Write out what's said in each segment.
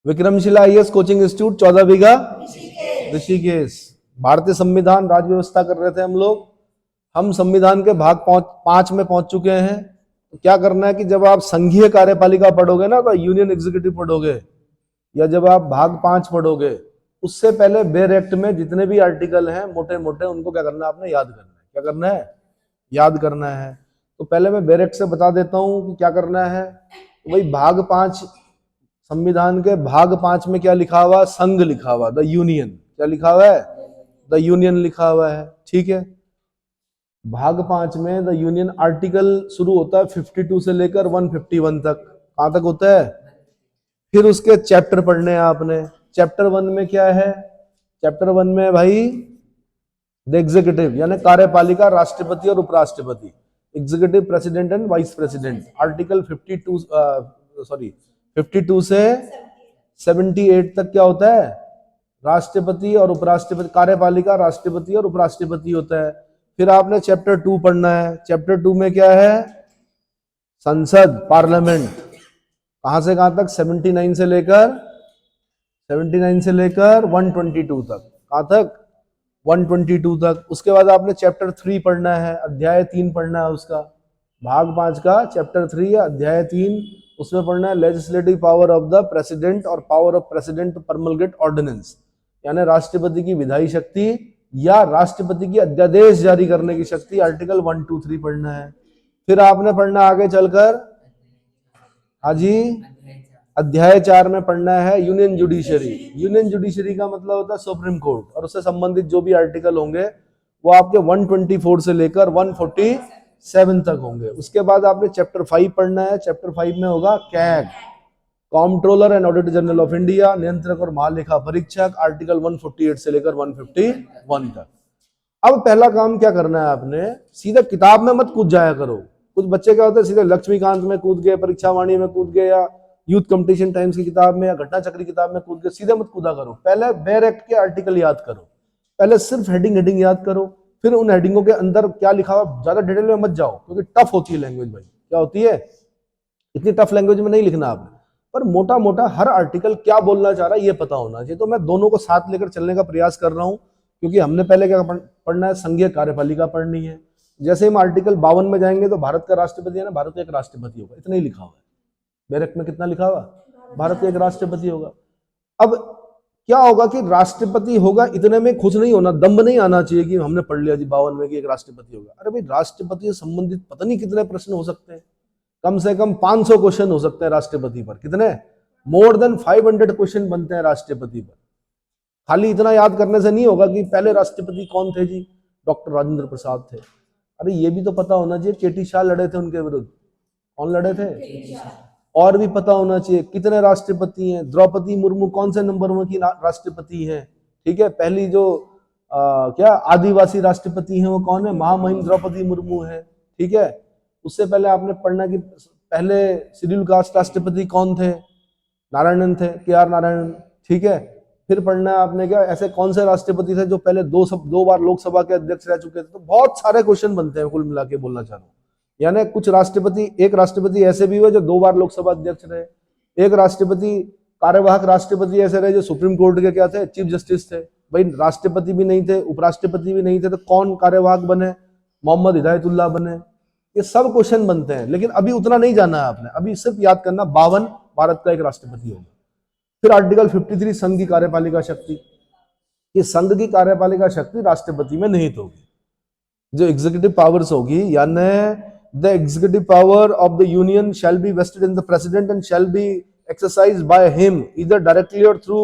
Vikramshila IAS coaching institute 14 बीघा ऋषिकेश। भारतीय संविधान राज्य व्यवस्था कर रहे थे हम लोग। हम संविधान के भाग 5 में पहुंच चुके हैं। तो क्या करना है कि जब आप संघीय कार्यपालिका पढ़ोगे ना, तो यूनियन एग्जीक्यूटिव पढ़ोगे, या जब आप भाग 5 पढ़ोगे, उससे पहले बेर एक्ट में जितने भी आर्टिकल हैं मोटे मोटे, उनको क्या करना है, आपने याद करना है। क्या करना है? याद करना है। तो पहले मैं बेर एक्ट से बता देता हूं कि क्या करना है। तो भाई भाग 5, संविधान के भाग 5 में क्या लिखा हुआ? संघ लिखा हुआ, द यूनियन। क्या लिखा हुआ है? द यूनियन लिखा हुआ है। ठीक है। भाग 5 में द यूनियन आर्टिकल शुरू होता है 52 से लेकर 151 तक। कहां तक होता है? फिर उसके चैप्टर पढ़ने हैं आपने। चैप्टर 1 में क्या है? चैप्टर 1 में भाई द एग्जीक्यूटिव, यानी कार्यपालिका, राष्ट्रपति और उपराष्ट्रपति, executive, president and vice president. Article 52 से 78 तक क्या होता है? राष्ट्रपति और उपराष्ट्रपति, कार्यपालिका, राष्ट्रपति और उपराष्ट्रपति होता है। फिर आपने चैप्टर 2 पढ़ना है। चैप्टर 2 में क्या है? संसद, पार्लियामेंट। कहां से कहां तक? 79 से लेकर 122 तक। कहां तक? 122 तक। उसके बाद आपने चैप्टर 3 पढ़ना है, अध्याय 3 पढ़ना है उसका। भाग 5 का चैप्टर 3 है, अध्याय 3। उसमें पढ़ना है legislative power of the president और power of president to promulgate ordinance, यानी राष्ट्रपति की विधायी शक्ति या राष्ट्रपति की अध्यादेश जारी करने की शक्ति। आर्टिकल 1, 2, 3 पढ़ना है। फिर आपने पढ़ना आगे चलकर, हाँ जी, अध्याय 4 में पढ़ना है यूनियन जुडिशरी। यूनियन जुडिशरी का मतलब होता है सुप्रीम कोर्ट, और उससे संबंधित जो भी आर्टिकल होंगे वो आपके 124 से लेकर 147 तक होंगे। उसके बाद आपने चैप्टर 5 पढ़ना है। चैप्टर 5 में होगा CAG, comptroller and auditor general of India, नियंत्रक और महालेखा परीक्षक। आर्टिकल 148 से लेकर 151 तक। अब पहला काम क्या करना है आपने? सीधे किताब में मत कूद जाया करो। कुछ बच्चे क्या होते हैं, सीधे लक्ष्मीकांत में कूद गए, परीक्षा वाणी में कूद गए, या यूथ कंपटीशन टाइम्स की किताब में, या घटना चक्री किताब में कूद गए। सीधे मत कूदा करो। पहले बेर एक्ट के आर्टिकल याद करो। पहले सिर्फ हेडिंग याद करो। फिर उन हेडिंगों के अंदर क्या लिखा हुआ, ज्यादा डिटेल में मत जाओ, क्योंकि टफ होती है लैंग्वेज भाई। क्या होती है? इतनी टफ लैंग्वेज में नहीं लिखना आपने, पर मोटा मोटा हर आर्टिकल क्या बोलना चाह रहा है ये पता होना चाहिए। तो मैं दोनों को साथ लेकर चलने का प्रयास कर रहा हूं, क्योंकि हमने पहले क्या पढ़ना है? संघीय कार्यपालिका पढ़नी है। जैसे हम आर्टिकल 52 में जाएंगे तो भारत का राष्ट्रपति है ना, भारत का एक राष्ट्रपति होगा, इतना ही लिखा हुआ है। बैरक में कितना लिखा हुआ? भारत का एक राष्ट्रपति होगा। अब क्या होगा कि राष्ट्रपति होगा, इतने में खुश नहीं होना, दम्भ नहीं आना चाहिए कि हमने पढ़ लिया जी 52 में कि एक राष्ट्रपति होगा। अरे भाई, राष्ट्रपति से संबंधित पता नहीं कितने प्रश्न हो सकते हैं। कम से कम 500 क्वेश्चन हो सकते हैं राष्ट्रपति पर। कितने? मोर देन 500 क्वेश्चन बनते हैं राष्ट्रपति पर। खाली इतना याद करने से नहीं होगा कि पहले राष्ट्रपति कौन थे जी, डॉक्टर राजेंद्र प्रसाद थे। अरे ये भी तो पता होना चाहिए केटी शाह लड़े थे उनके विरुद्ध। कौन लड़े थे? और भी पता होना चाहिए कितने राष्ट्रपति हैं। द्रौपदी मुर्मू कौन से नंबर में की राष्ट्रपति हैं? ठीक है। पहली जो क्या आदिवासी राष्ट्रपति हैं वो कौन है? महामहिम द्रौपदी मुर्मू है। ठीक है। उससे पहले आपने पढ़ना कि पहले शेड्यूल कास्ट राष्ट्रपति कौन थे? नारायणन थे, के.आर. नारायणन। ठीक है। फिर पढ़ना है आपने क्या, ऐसे कौन से राष्ट्रपति थे जो पहले दो बार लोकसभा के अध्यक्ष रह चुके थे। तो बहुत सारे क्वेश्चन बनते हैं कुल मिला के, बोलना चाह रहा हूँ। यानी कुछ राष्ट्रपति, एक राष्ट्रपति ऐसे भी हुए जो 2 बार लोकसभा अध्यक्ष रहे। एक राष्ट्रपति, कार्यवाहक राष्ट्रपति ऐसे रहे जो सुप्रीम कोर्ट के क्या थे? चीफ जस्टिस थे। भाई राष्ट्रपति भी नहीं थे, उपराष्ट्रपति भी नहीं थे, तो कौन कार्यवाहक बने? मोहम्मद हिदायतुल्लाह बने। ये सब क्वेश्चन बनते हैं, लेकिन अभी उतना नहीं जाना है आपने। अभी सिर्फ याद करना 52 भारत का एक राष्ट्रपति होगा। फिर आर्टिकल 53 संघ की कार्यपालिका शक्ति। कि संघ की कार्यपालिका शक्ति राष्ट्रपति में निहित होगी। जो एग्जीक्यूटिव पावर्स होगी, यानी the executive power of the union shall be vested in the president and shall be exercised by him either directly or through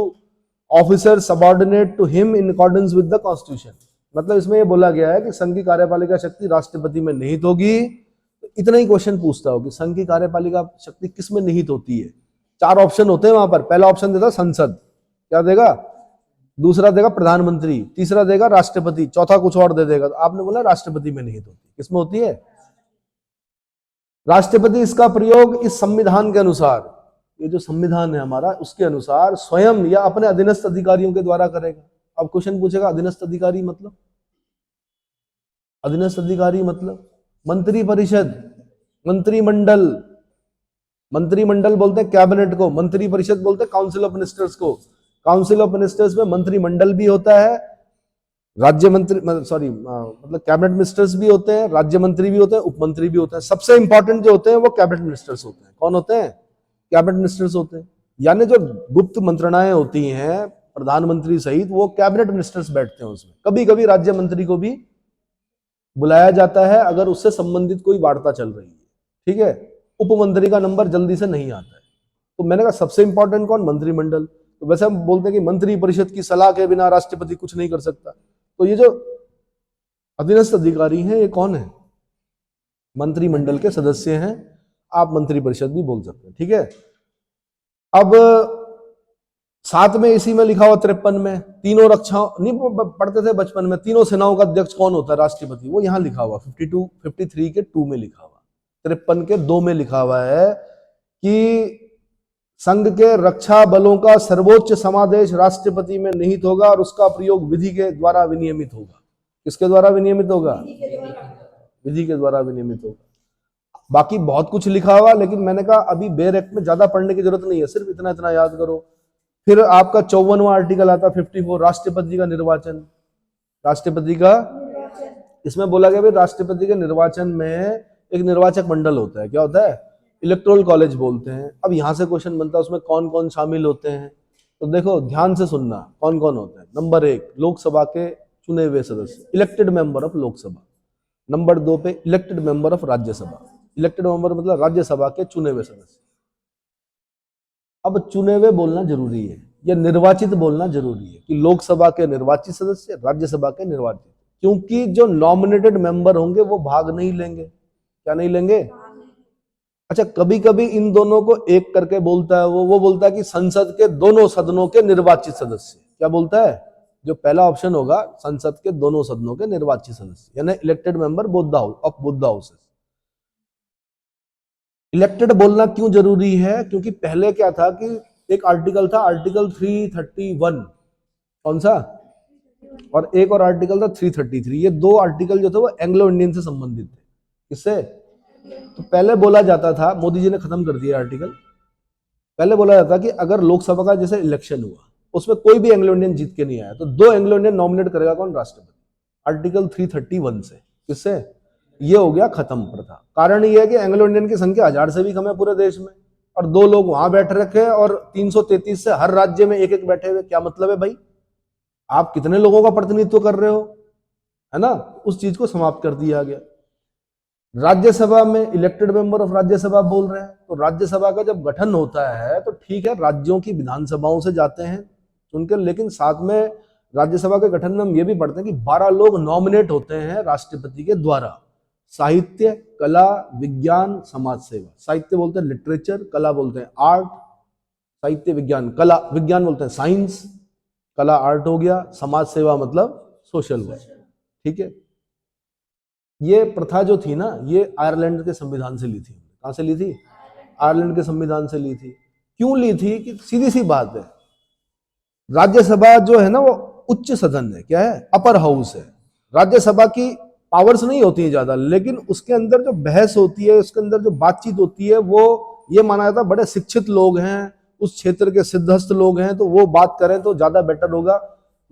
officer subordinate to him in accordance with the constitution. मतलब इसमें यह बोला गया है कि संघ की कार्यपालिका शक्ति राष्ट्रपति में निहित होगी। तो इतना ही क्वेश्चन पूछता हो कि संघ की कार्यपालिका शक्ति किस में निहित होती है? 4 ऑप्शन होते हैं वहां पर। पहला ऑप्शन देता संसद, क्या देगा? दूसरा देगा प्रधानमंत्री, तीसरा देगा राष्ट्रपति, चौथा कुछ और दे देगा। तो आपने बोला राष्ट्रपति में निहित होती है। किसमें होती है? राष्ट्रपति इसका प्रयोग इस संविधान के अनुसार, ये जो संविधान है हमारा, उसके अनुसार स्वयं या अपने अधीनस्थ अधिकारियों के द्वारा करेगा। अब क्वेश्चन पूछेगा अधीनस्थ अधिकारी मतलब? अधीनस्थ अधिकारी मतलब मंत्री परिषद, मंत्रिमंडल, मंत्रिमंडल बोलते हैं कैबिनेट को, मंत्री परिषद बोलते हैं काउंसिल ऑफ मिनिस्टर्स को। काउंसिल ऑफ मिनिस्टर्स में मंत्रिमंडल भी होता है, राज्य मंत्री मतलब कैबिनेट मिनिस्टर्स भी होते हैं, राज्य मंत्री भी होते हैं, उप मंत्री भी होते हैं। सबसे इंपॉर्टेंट जो होते हैं वो कैबिनेट मिनिस्टर्स होते हैं। कौन होते हैं? कैबिनेट मिनिस्टर्स होते हैं। यानी जो गुप्त मंत्रणाएं होती हैं प्रधानमंत्री सहित, वो कैबिनेट मिनिस्टर्स बैठते हैं उसमें। कभी कभी राज्य मंत्री को भी बुलाया जाता है अगर उससे संबंधित कोई वार्ता चल रही है, ठीक है। उपमंत्री का नंबर जल्दी से नहीं आता है। तो मैंने कहा सबसे इंपॉर्टेंट कौन? मंत्रिमंडल। तो वैसे हम बोलते हैं कि मंत्री परिषद की सलाह के बिना राष्ट्रपति कुछ नहीं कर सकता। तो ये जो अधीनस्थ अधिकारी हैं ये कौन है? मंत्रिमंडल के सदस्य हैं। आप मंत्री परिषद भी बोल सकते हैं, ठीक है। अब साथ में इसी में लिखा हुआ 53 में तीनों रक्षा नहीं पढ़ते थे बचपन में, तीनों सेनाओं का अध्यक्ष कौन होता है? राष्ट्रपति। वो यहां लिखा हुआ 53 के 2 में लिखा हुआ, 53 के 2 में लिखा हुआ है कि संघ के रक्षा बलों का सर्वोच्च समादेश राष्ट्रपति में निहित होगा और उसका प्रयोग विधि के द्वारा विनियमित होगा। किसके द्वारा विनियमित होगा? विधि के द्वारा विनियमित होगा। बाकी बहुत कुछ लिखा हुआ, लेकिन मैंने कहा अभी बेयर एक्ट में ज्यादा पढ़ने की जरूरत नहीं है, सिर्फ इतना इतना याद करो। फिर आपका 54वां आर्टिकल आता 54, राष्ट्रपति का निर्वाचन। राष्ट्रपति का, इसमें बोला गया भाई राष्ट्रपति के निर्वाचन में एक निर्वाचक मंडल होता है। क्या होता है? इलेक्टोरल कॉलेज बोलते हैं। अब यहां से क्वेश्चन बनता है उसमें कौन कौन शामिल होते हैं। तो देखो ध्यान से सुनना कौन कौन होते हैं। नंबर 1 लोकसभा के चुने हुए सदस्य, elected member of Lok Sabha. Number 2 पे elected member of Rajya Sabha. Elected member मतलब राज्यसभा के चुने हुए सदस्य। अब चुने हुए बोलना जरूरी है या निर्वाचित बोलना जरूरी है कि लोकसभा के निर्वाचित सदस्य, राज्यसभा के निर्वाचित, क्योंकि जो नॉमिनेटेड मेंबर होंगे वो भाग नहीं लेंगे। क्या नहीं लेंगे? अच्छा, कभी कभी इन दोनों को एक करके बोलता है वो बोलता है कि संसद के दोनों सदनों के निर्वाचित सदस्य। क्या बोलता है? जो पहला ऑप्शन होगा संसद के दोनों सदनों के निर्वाचित सदस्य, यानी elected member both the house of both the houses. Elected बोलना क्यों जरूरी है? क्योंकि पहले क्या था कि एक आर्टिकल था आर्टिकल 331, कौन सा? और एक और आर्टिकल था 333। ये दो आर्टिकल जो थे वो एंग्लो इंडियन से संबंधित थे। किससे? तो पहले बोला जाता था, मोदी जी ने खत्म कर दिया आर्टिकल। पहले बोला जाता कि अगर लोकसभा का जैसे इलेक्शन हुआ उसमें कोई भी एंग्लो इंडियन जीत के नहीं आया तो 2 एंग्लो इंडियन नॉमिनेट करेगा कौन? राष्ट्रपति। आर्टिकल 331 से। किससे? ये हो गया खत्म प्रथा। कारण ये है कि एंग्लो इंडियन की संख्या 1000 से भी कम है पूरे देश में, और 2 लोग वहां बैठ रखे और 333 से हर राज्य में एक एक बैठे हुए। क्या मतलब है भाई? आप कितने लोगों का प्रतिनिधित्व कर रहे हो, है ना? उस चीज को समाप्त कर दिया गया। राज्यसभा में इलेक्टेड मेंबर ऑफ राज्यसभा बोल रहे हैं, तो राज्यसभा का जब गठन होता है तो ठीक है राज्यों की विधानसभाओं से जाते हैं चुनकर, लेकिन साथ में राज्यसभा के गठन में हम ये भी पढ़ते हैं कि 12 लोग नॉमिनेट होते हैं राष्ट्रपति के द्वारा। साहित्य, कला, विज्ञान, समाज सेवा। साहित्य बोलते हैं लिटरेचर, कला बोलते हैं आर्ट, साहित्य विज्ञान, कला विज्ञान बोलते हैं साइंस, कला आर्ट हो गया, समाज सेवा मतलब सोशल वर्क, ठीक है। ये प्रथा जो थी ना, ये आयरलैंड के संविधान से ली थी। कहां से ली थी? आयरलैंड के संविधान से ली थी। क्यों ली थी? कि सीधी सी बात है, राज्यसभा जो है ना वो उच्च सदन है। क्या है? अपर हाउस है। राज्यसभा की पावर्स नहीं होती है ज्यादा, लेकिन उसके अंदर जो बहस होती है, उसके अंदर जो बातचीत होती है, वो ये माना जाता है बड़े शिक्षित लोग हैं, उस क्षेत्र के सिद्धहस्त लोग हैं, तो वो बात करें तो ज्यादा बेटर होगा।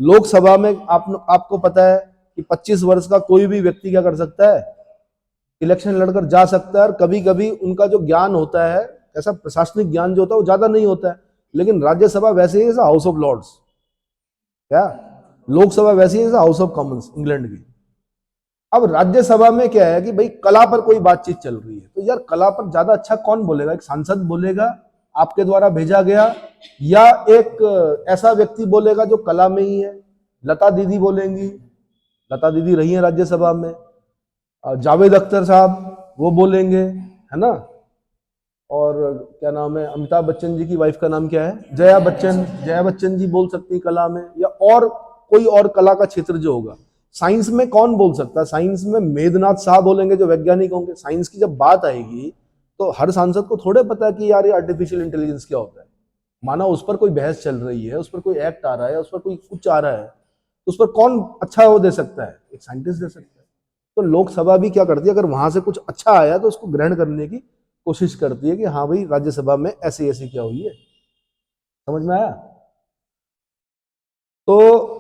लोकसभा में आपको पता है कि 25 वर्ष का कोई भी व्यक्ति क्या कर सकता है? इलेक्शन लड़कर जा सकता है। और कभी कभी उनका जो ज्ञान होता है, ऐसा प्रशासनिक ज्ञान जो होता है वो ज्यादा नहीं होता है। लेकिन राज्यसभा वैसे ही जैसा हाउस ऑफ लॉर्ड्स, क्या लोकसभा वैसी है जैसा हाउस ऑफ कॉमन्स इंग्लैंड की। अब राज्यसभा में क्या है कि भाई कला पर कोई बातचीत चल रही है, तो यार कला पर ज्यादा अच्छा कौन बोलेगा? एक सांसद बोलेगा आपके द्वारा भेजा गया, या एक ऐसा व्यक्ति बोलेगा जो कला में ही है? लता दीदी बोलेंगी, लता दीदी रही है राज्यसभा में, जावेद अख्तर साहब वो बोलेंगे, है ना। और क्या नाम है, अमिताभ बच्चन जी की वाइफ का नाम क्या है? जया बच्चन। जया बच्चन जी बोल सकती कला में, या और कोई और कला का क्षेत्र जो होगा। साइंस में कौन बोल सकता है? साइंस में मेघनाथ शाह बोलेंगे जो वैज्ञानिक होंगे। साइंस की जब बात आएगी तो हर सांसद को थोड़े पता है कि यार ये आर्टिफिशियल इंटेलिजेंस क्या होता है। माना उस पर कोई बहस चल रही है, उस पर कोई एक्ट आ रहा है, उस पर कोई कुछ आ रहा है, तो उस पर कौन अच्छा वो दे सकता है? एक साइंटिस्ट दे सकता है। तो लोकसभा भी क्या करती है, अगर वहां से कुछ अच्छा आया तो उसको ग्रहण करने की कोशिश करती है कि हाँ भाई राज्यसभा में ऐसी ऐसी क्या हुई है। समझ में आया? तो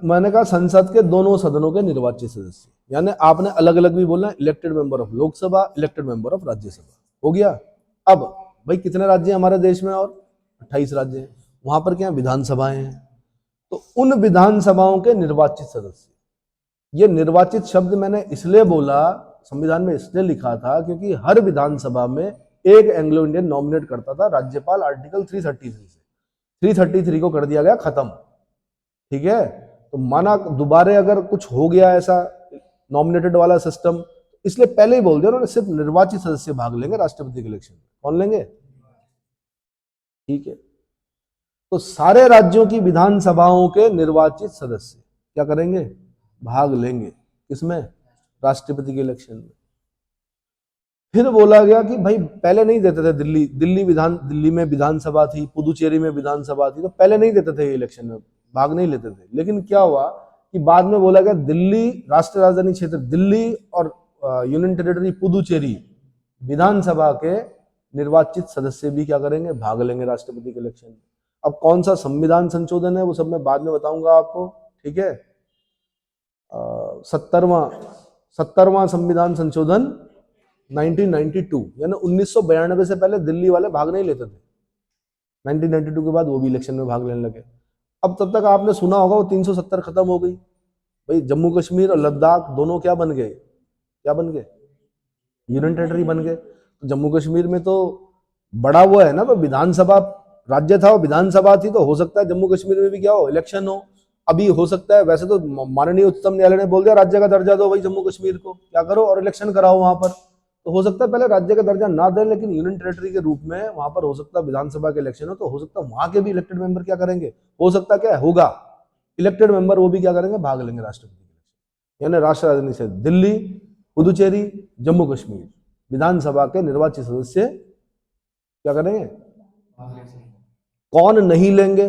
मैंने कहा संसद के दोनों सदनों के निर्वाचित सदस्य, यानी आपने अलग अलग भी बोलना, elected member of Lok Sabha, elected member of Rajya Sabha, हो गया। अब भाई कितने राज्य हैं हमारे देश में? और 28 राज्य हैं। वहां पर क्या विधानसभाएं हैं, तो उन विधानसभाओं के निर्वाचित सदस्य। ये निर्वाचित शब्द मैंने इसलिए बोला, संविधान में इसलिए लिखा था क्योंकि हर विधानसभा में एक एंग्लो इंडियन नॉमिनेट करता था राज्यपाल, आर्टिकल 333 से। 333 को कर दिया गया खत्म, ठीक है। तो माना दोबारा अगर कुछ हो गया ऐसा नॉमिनेटेड वाला सिस्टम, इसलिए पहले ही बोल दिया उन्होंने, सिर्फ निर्वाचित सदस्य भाग लेंगे राष्ट्रपति के इलेक्शन में। कौन लेंगे? ठीक है। तो सारे राज्यों की विधानसभाओं के निर्वाचित सदस्य क्या करेंगे? भाग लेंगे। किसमें? राष्ट्रपति के इलेक्शन में। फिर बोला गया कि भाई पहले नहीं देते थे, दिल्ली में विधानसभा थी, पुदुचेरी में विधानसभा थी, तो पहले नहीं देते थे इलेक्शन में, भाग नहीं लेते थे। लेकिन क्या हुआ कि बाद में बोला गया दिल्ली, राष्ट्रीय राजधानी क्षेत्र दिल्ली और यूनियन टेरिटरी पुदुचेरी विधानसभा के निर्वाचित सदस्य भी क्या करेंगे? भाग लेंगे राष्ट्रपति के इलेक्शन में। अब कौन सा संविधान संशोधन है वो सब मैं बाद में बताऊंगा आपको, ठीक है। 70वां संविधान संशोधन 1992, यानी 1992 से पहले दिल्ली वाले भाग नहीं लेते थे। 1992 के बाद वो भी इलेक्शन में भाग लेने लगे। अब तब तक आपने सुना होगा वो 370 खत्म हो गई। भाई जम्मू कश्मीर और लद्दाख दोनों क्या बन गए? क्या बन गए? यूनियन टेरिटरी बन गए। तो जम्मू कश्मीर में तो बड़ा वो है ना, तो विधानसभा राज्य था, विधानसभा थी, तो हो सकता है जम्मू कश्मीर में भी क्या हो? इलेक्शन हो। अभी हो सकता है, वैसे तो माननीय उच्चतम न्यायालय ने बोल दिया राज्य का दर्जा दो भाई जम्मू कश्मीर को, क्या करो और इलेक्शन कराओ वहां पर। तो हो सकता है पहले राज्य का दर्जा ना दें, लेकिन यूनियन टेरिटरी के रूप में वहां पर हो सकता है विधानसभा के इलेक्शन हो, तो हो सकता है वहां के भी इलेक्टेड मेंबर क्या करेंगे? हो सकता क्या होगा? इलेक्टेड मेंबर वो भी क्या करेंगे? भाग लेंगे राष्ट्रपति के इलेक्शन। यानी राष्ट्र राजधानी से दिल्ली, पुदुचेरी, जम्मू कश्मीर विधानसभा के निर्वाचित सदस्य क्या करेंगे? कौन नहीं लेंगे?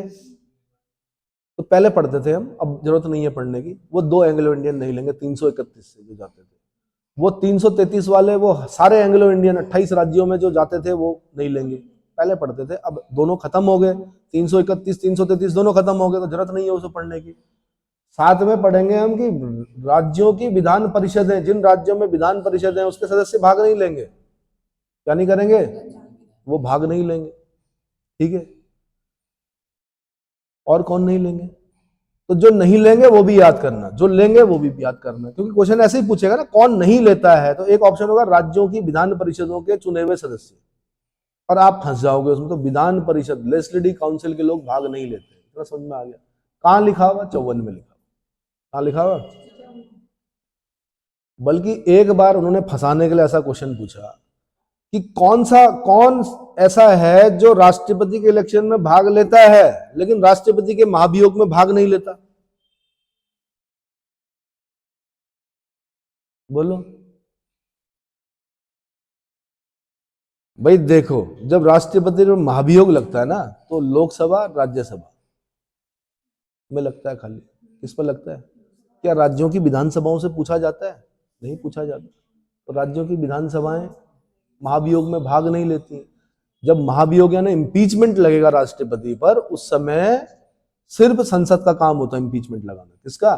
तो पहले पढ़ते थे हम, अब जरूरत नहीं है पढ़ने की। वो 2 एंग्लो इंडियन नहीं लेंगे 331 से जो जाते थे। वो 333 वाले, वो सारे एंग्लो इंडियन 28 राज्यों में जो जाते थे वो नहीं लेंगे, पहले पढ़ते थे। अब दोनों खत्म हो गए, 331 333 दोनों खत्म हो गए, तो जरूरत नहीं है उसे पढ़ने की। साथ में पढ़ेंगे हम कि राज्यों की विधान परिषदें, जिन राज्यों में विधान परिषद है उसके सदस्य भाग नहीं लेंगे। क्या नहीं करेंगे? वो भाग नहीं लेंगे, ठीक है। और कौन नहीं लेंगे? तो जो नहीं लेंगे वो भी याद करना, जो लेंगे वो भी याद करना, क्योंकि क्वेश्चन ऐसे ही पूछेगा ना, कौन नहीं लेता है। तो एक ऑप्शन होगा राज्यों की विधान परिषदों के चुने हुए सदस्य, और आप फंस जाओगे उसमें। तो विधान परिषद, लेजिस्लेटिव काउंसिल के लोग भाग नहीं लेते। इतना समझ में आ गया? कहां लिखा हुआ? 54 में लिखा। कहां लिखा हुआ? बल्कि एक बार उन्होंने फंसाने के लिए ऐसा क्वेश्चन पूछा कि कौन ऐसा है जो राष्ट्रपति के इलेक्शन में भाग लेता है लेकिन राष्ट्रपति के महाभियोग में भाग नहीं लेता? बोलो भाई। देखो, जब राष्ट्रपति में महाभियोग लगता है ना, तो लोकसभा राज्यसभा में लगता है खाली। किस पर लगता है? क्या राज्यों की विधानसभाओं से पूछा जाता है? नहीं पूछा जाता। तो राज्यों की विधानसभाएं महाभियोग में भाग नहीं लेती। जब महाभियोग यानी इम्पीचमेंट लगेगा राष्ट्रपति पर, उस समय सिर्फ संसद का काम होता है इम्पीचमेंट लगाना। किसका?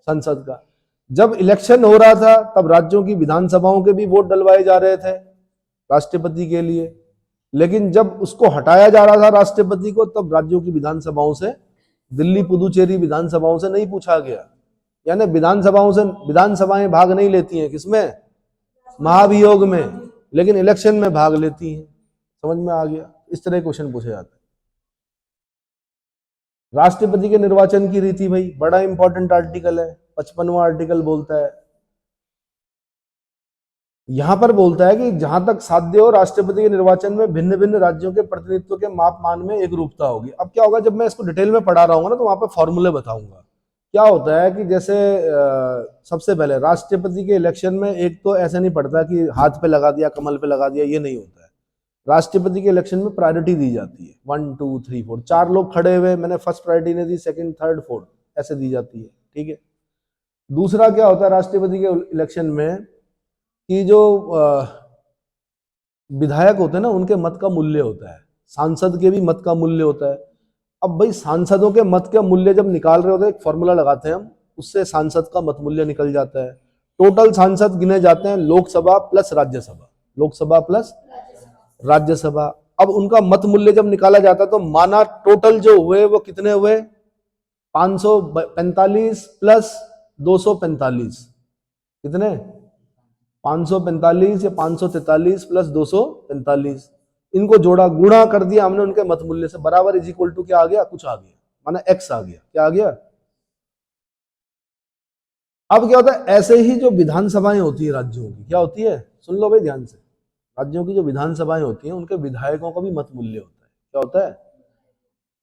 संसद का। जब इलेक्शन हो रहा था तब राज्यों की विधानसभाओं के भी वोट डलवाए जा रहे थे राष्ट्रपति के लिए, लेकिन जब उसको हटाया जा रहा था राष्ट्रपति को, तब राज्यों की विधानसभाओं से, दिल्ली पुदुचेरी विधानसभाओं से नहीं पूछा गया। यानी विधानसभाएं भाग नहीं लेती हैं किसमें? महाभियोग में, लेकिन इलेक्शन में भाग लेती हैं। समझ में आ गया? इस तरह क्वेश्चन पूछे जाते हैं। राष्ट्रपति के निर्वाचन की रीति भाई बड़ा इंपॉर्टेंट आर्टिकल है, 55वां आर्टिकल बोलता है, यहां पर बोलता है कि जहां तक साध्य हो राष्ट्रपति के निर्वाचन में भिन्न भिन्न राज्यों के प्रतिनिधित्व के मापमान में एक रूपता होगी। अब क्या होगा, जब मैं इसको डिटेल में पढ़ा रहा हूँ ना, तो वहां पर फॉर्मूले बताऊंगा। क्या होता है कि जैसे सबसे पहले राष्ट्रपति के इलेक्शन में एक तो ऐसे नहीं पड़ता कि हाथ पे लगा दिया, कमल पे लगा दिया, ये नहीं होता है। राष्ट्रपति के इलेक्शन में प्रायोरिटी दी जाती है, 1 2 3 4, 4 लोग खड़े हुए, मैंने फर्स्ट प्रायोरिटी नहीं दी, सेकंड थर्ड फोर्थ ऐसे दी जाती है, ठीक है। दूसरा क्या होता है राष्ट्रपति के इलेक्शन में कि जो विधायक होते हैं ना, उनके मत का मूल्य होता है, सांसद के भी मत का मूल्य होता है। अब भाई सांसदों के मत का मूल्य जब निकाल रहे होते हैं, एक फॉर्मूला लगाते हैं हम, उससे सांसद का मत मूल्य निकल जाता है। टोटल सांसद गिने जाते हैं लोकसभा प्लस राज्यसभा, लोकसभा प्लस राज्यसभा। अब उनका मत मूल्य जब निकाला जाता है तो माना टोटल जो हुए वो कितने हुए, 545 प्लस 245, कितने, 545 या 543 प्लस 245, इनको जोड़ा, गुणा कर दिया हमने उनके मत मूल्य से, बराबर इज इक्वल टू क्या आ गया, कुछ आ गया, माना एक्स आ गया। क्या आ गया? अब क्या होता है, ऐसे ही जो विधानसभाएं होती है राज्यों की, क्या होती है, सुन लो भाई ध्यान से, राज्यों की जो विधानसभाएं होती हैं उनके विधायकों का भी मत मूल्य होता है। क्या होता है?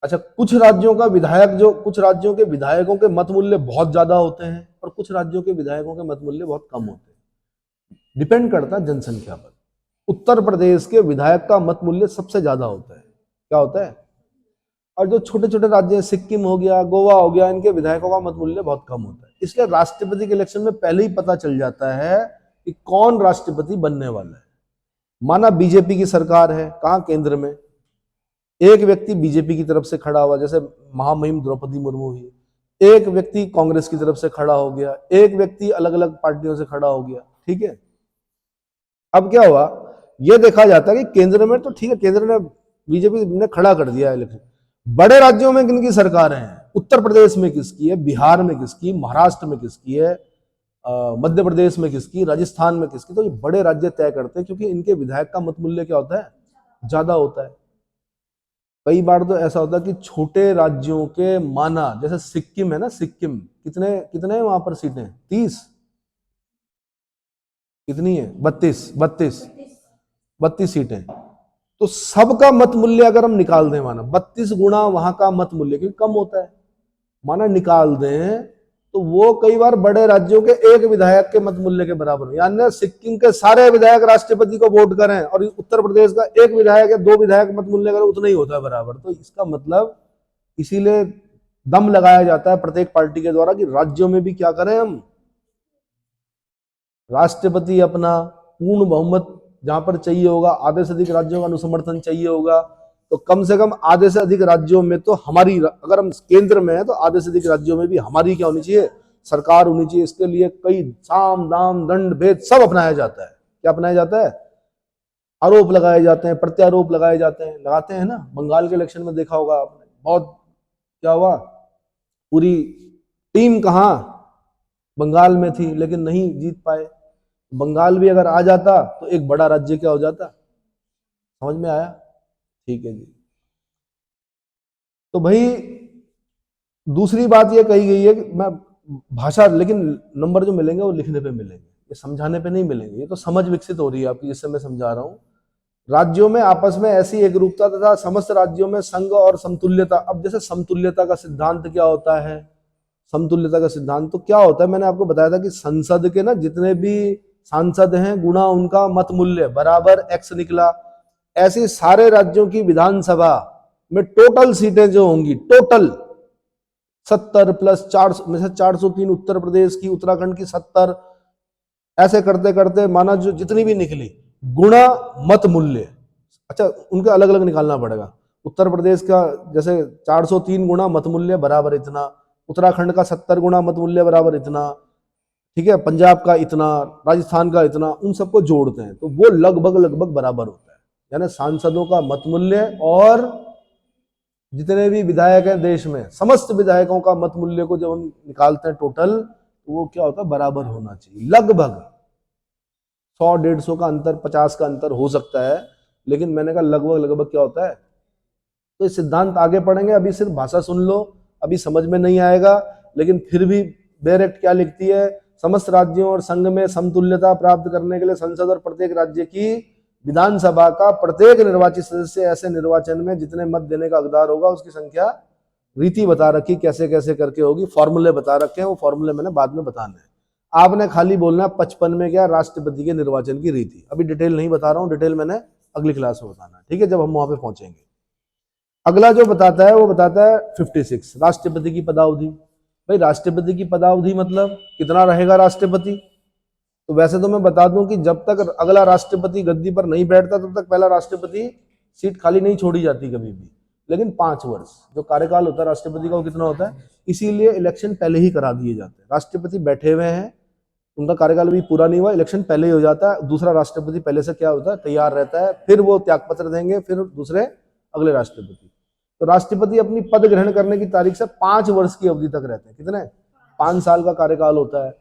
अच्छा, कुछ राज्यों का विधायक, जो कुछ राज्यों के विधायकों के मत मूल्य बहुत ज्यादा होते हैं और कुछ राज्यों के विधायकों के मत मूल्य बहुत कम होते हैं, डिपेंड करता है जनसंख्या पर। उत्तर प्रदेश के विधायक का मत मूल्य सबसे ज्यादा होता है। क्या होता है? और जो छोटे छोटे राज्य हैं, सिक्किम हो गया, गोवा हो गया, इनके विधायकों का मत मूल्य बहुत कम होता है। इसलिए राष्ट्रपति के इलेक्शन में पहले ही पता चल जाता है कि कौन राष्ट्रपति बनने वाला है। माना बीजेपी की सरकार है, कहां, केंद्र में, एक व्यक्ति बीजेपी की तरफ से खड़ा हुआ, जैसे महामहिम द्रौपदी मुर्मू ही, एक व्यक्ति कांग्रेस की तरफ से खड़ा हो गया, एक व्यक्ति अलग अलग पार्टियों से खड़ा हो गया, ठीक है। अब क्या हुआ, यह देखा जाता है कि केंद्र में तो ठीक है, केंद्र ने, बीजेपी ने खड़ा कर दिया इलेक्शन, बड़े राज्यों में किनकी सरकारें हैं, उत्तर प्रदेश में किसकी है, बिहार में किसकी, महाराष्ट्र में किसकी है, मध्य प्रदेश में किसकी, राजस्थान में किसकी, तो ये बड़े राज्य तय करते हैं, क्योंकि इनके विधायक का मत मूल्य क्या होता है, ज्यादा होता है। कई बार तो ऐसा होता है कि छोटे राज्यों के, माना जैसे सिक्किम है ना, सिक्किम, कितने कितने हैं वहां पर सीटें, 30, कितनी है, 32, 32 सीटें, तो सबका मत मूल्य अगर हम निकाल दें, माना 32 गुना वहां का मत मूल्य, क्योंकि कम होता है, माना निकाल दें, तो वो कई बार बड़े राज्यों के एक विधायक के मत मूल्य के बराबर हो, यानी सिक्किम के सारे विधायक राष्ट्रपति को वोट करें और उत्तर प्रदेश का एक विधायक या दो विधायक मत मूल्य करें, उतना ही होता है बराबर। तो इसका मतलब, इसीलिए दम लगाया जाता है प्रत्येक पार्टी के द्वारा कि राज्यों में भी क्या करें हम, राष्ट्रपति अपना पूर्ण बहुमत जहां पर चाहिए होगा, आधे से अधिक राज्यों का अनुसमर्थन चाहिए होगा, तो कम से कम आधे से अधिक राज्यों में तो हमारी, अगर हम केंद्र में है तो आधे से अधिक राज्यों में भी हमारी क्या होनी चाहिए, सरकार होनी चाहिए। इसके लिए कई साम दाम दंड भेद सब अपनाया जाता है। क्या अपनाया जाता है? आरोप लगाए जाते हैं, प्रत्यारोप लगाए जाते हैं, लगाते हैं ना। बंगाल के इलेक्शन में देखा होगा आपने, बहुत क्या हुआ, पूरी टीम कहां, बंगाल में थी, लेकिन नहीं जीत पाए। बंगाल भी अगर आ जाता तो एक बड़ा राज्य क्या हो जाता, समझ में आया? ठीक है जी। तो भाई दूसरी बात ये कही गई है कि मैं भाषा, लेकिन नंबर जो मिलेंगे वो लिखने पे मिलेंगे, ये समझाने पे नहीं मिलेंगे। ये तो समझ विकसित हो रही है आपकी, जिससे मैं समझा रहा हूं। राज्यों में आपस में ऐसी एकरूपता तथा समस्त राज्यों में संघ और समतुल्यता। अब जैसे समतुल्यता का सिद्धांत क्या होता है, समतुल्यता का सिद्धांत तो क्या होता है, मैंने आपको बताया था कि संसद के ना जितने भी सांसद हैं गुणा उनका मत मूल्य बराबर एक्स निकला। ऐसे सारे राज्यों की विधानसभा में टोटल सीटें जो होंगी, टोटल 70 प्लस 400 में से 403 उत्तर प्रदेश की, उत्तराखंड की 70, ऐसे करते करते माना जो जितनी भी निकली गुणा मत मूल्य। अच्छा, उनके अलग अलग निकालना पड़ेगा। उत्तर प्रदेश का जैसे 403 गुणा मत मूल्य बराबर इतना, उत्तराखंड का 70 गुणा मत मूल्य बराबर इतना, ठीक है, पंजाब का इतना, राजस्थान का इतना, उन सबको जोड़ते हैं तो वो लगभग लगभग बराबर होता है। यानी सांसदों का मत मूल्य और जितने भी विधायक हैं देश में, समस्त विधायकों का मत मूल्य को जब हम निकालते हैं टोटल, तो वो क्या होता है, बराबर होना चाहिए। लगभग 100-150 का अंतर, 50 का अंतर हो सकता है, लेकिन मैंने कहा लगभग लगभग क्या होता है। तो ये सिद्धांत आगे पढ़ेंगे, अभी सिर्फ भाषा सुन लो, अभी समझ में नहीं आएगा, लेकिन फिर भी बेरेक्ट क्या लिखती है, समस्त राज्यों और संघ में समतुल्यता प्राप्त करने के लिए संसद और प्रत्येक राज्य की विधानसभा का प्रत्येक निर्वाचित सदस्य ऐसे निर्वाचन में जितने मत देने का हकदार होगा उसकी संख्या, रीति बता रखी कैसे कैसे करके होगी, फॉर्मूले बता रखे हैं, वो फॉर्मूले मैंने बाद में बताने हैं। आपने खाली बोलना 55 में क्या, राष्ट्रपति के निर्वाचन की रीति। अभी डिटेल नहीं बता रहा हूं, डिटेल मैंने अगली क्लास में बताना है, ठीक है, जब हम वहां पे पहुंचेंगे। अगला जो बताता है वो बताता है 56 राष्ट्रपति की पदावधि। भाई राष्ट्रपति की पदावधि मतलब कितना रहेगा राष्ट्रपति, तो वैसे तो मैं बता दूं कि जब तक अगला राष्ट्रपति गद्दी पर नहीं बैठता तब तक पहला राष्ट्रपति सीट खाली नहीं छोड़ी जाती कभी भी। लेकिन 5 वर्ष जो कार्यकाल होता है राष्ट्रपति का वो कितना होता है, इसीलिए इलेक्शन पहले ही करा दिए जाते हैं। राष्ट्रपति बैठे हुए हैं, उनका कार्यकाल भी पूरा नहीं हुआ, इलेक्शन पहले ही हो जाता है, दूसरा राष्ट्रपति पहले से क्या होता है, तैयार रहता है, फिर वो त्यागपत्र देंगे, फिर दूसरे अगले राष्ट्रपति। तो राष्ट्रपति अपनी पद ग्रहण करने की तारीख से 5 वर्ष की अवधि तक रहते हैं। कितने? 5 साल का कार्यकाल होता है।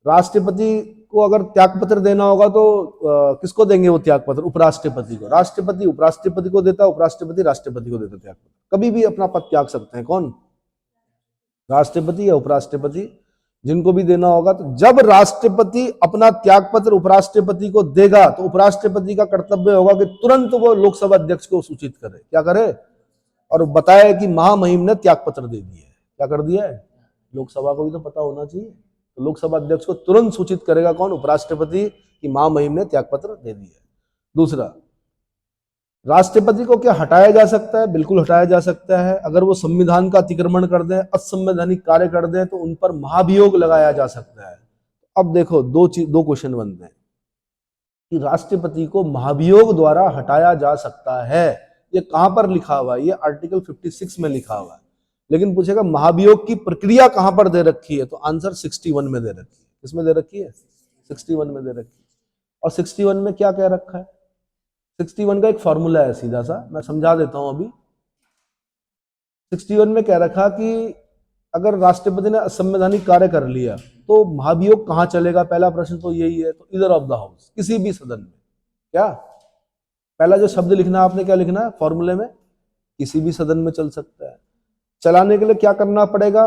राष्ट्रपति को अगर त्यागपत्र देना होगा तो किसको देंगे वो त्यागपत्र? उपराष्ट्रपति को। राष्ट्रपति उपराष्ट्रपति को देता, उपराष्ट्रपति राष्ट्रपति को देता त्यागपत्र। कभी भी अपना पद त्याग सकते हैं। कौन? राष्ट्रपति या उपराष्ट्रपति, जिनको भी देना होगा। तो जब राष्ट्रपति अपना त्यागपत्र उपराष्ट्रपति को देगा तो उपराष्ट्रपति का कर्तव्य होगा कि तुरंत वो लोकसभा अध्यक्ष को सूचित करे। क्या करे? और बताए कि महामहिम ने त्यागपत्र दे दिया है। क्या कर दिया है? लोकसभा को भी तो पता होना चाहिए। तो लोकसभा अध्यक्ष को तुरंत सूचित करेगा कौन? उपराष्ट्रपति, कि महामहिम ने त्यागपत्र दे दिया है। दूसरा, राष्ट्रपति को क्या हटाया जा सकता है? बिल्कुल हटाया जा सकता है। अगर वो संविधान का अतिक्रमण कर दें, असंवैधानिक कार्य कर दें, तो उन पर महाभियोग लगाया जा सकता है। अब देखो दो क्वेश्चन बनते हैं कि राष्ट्रपति को महाभियोग द्वारा हटाया जा सकता है, ये कहां पर लिखा हुआ है? ये आर्टिकल 56 में लिखा हुआ है। लेकिन पूछेगा महाभियोग की प्रक्रिया कहां पर दे रखी है, तो आंसर 61 में दे रखी है। किसमें दे रखी है? 61 में दे रखी है। और 61 में क्या कह रखा है? 61 का एक फॉर्मूला है सीधा सा, मैं समझा देता हूं अभी। 61 में कह रखा कि अगर राष्ट्रपति ने असंवैधानिक कार्य कर लिया तो महाभियोग कहां चलेगा? पहला प्रश्न तो यही है। तो इधर ऑफ द हाउस, किसी भी सदन में। क्या पहला जो शब्द लिखना है आपने, क्या लिखना है फॉर्मूले में? किसी भी सदन में चल सकता है। चलाने के लिए क्या करना पड़ेगा?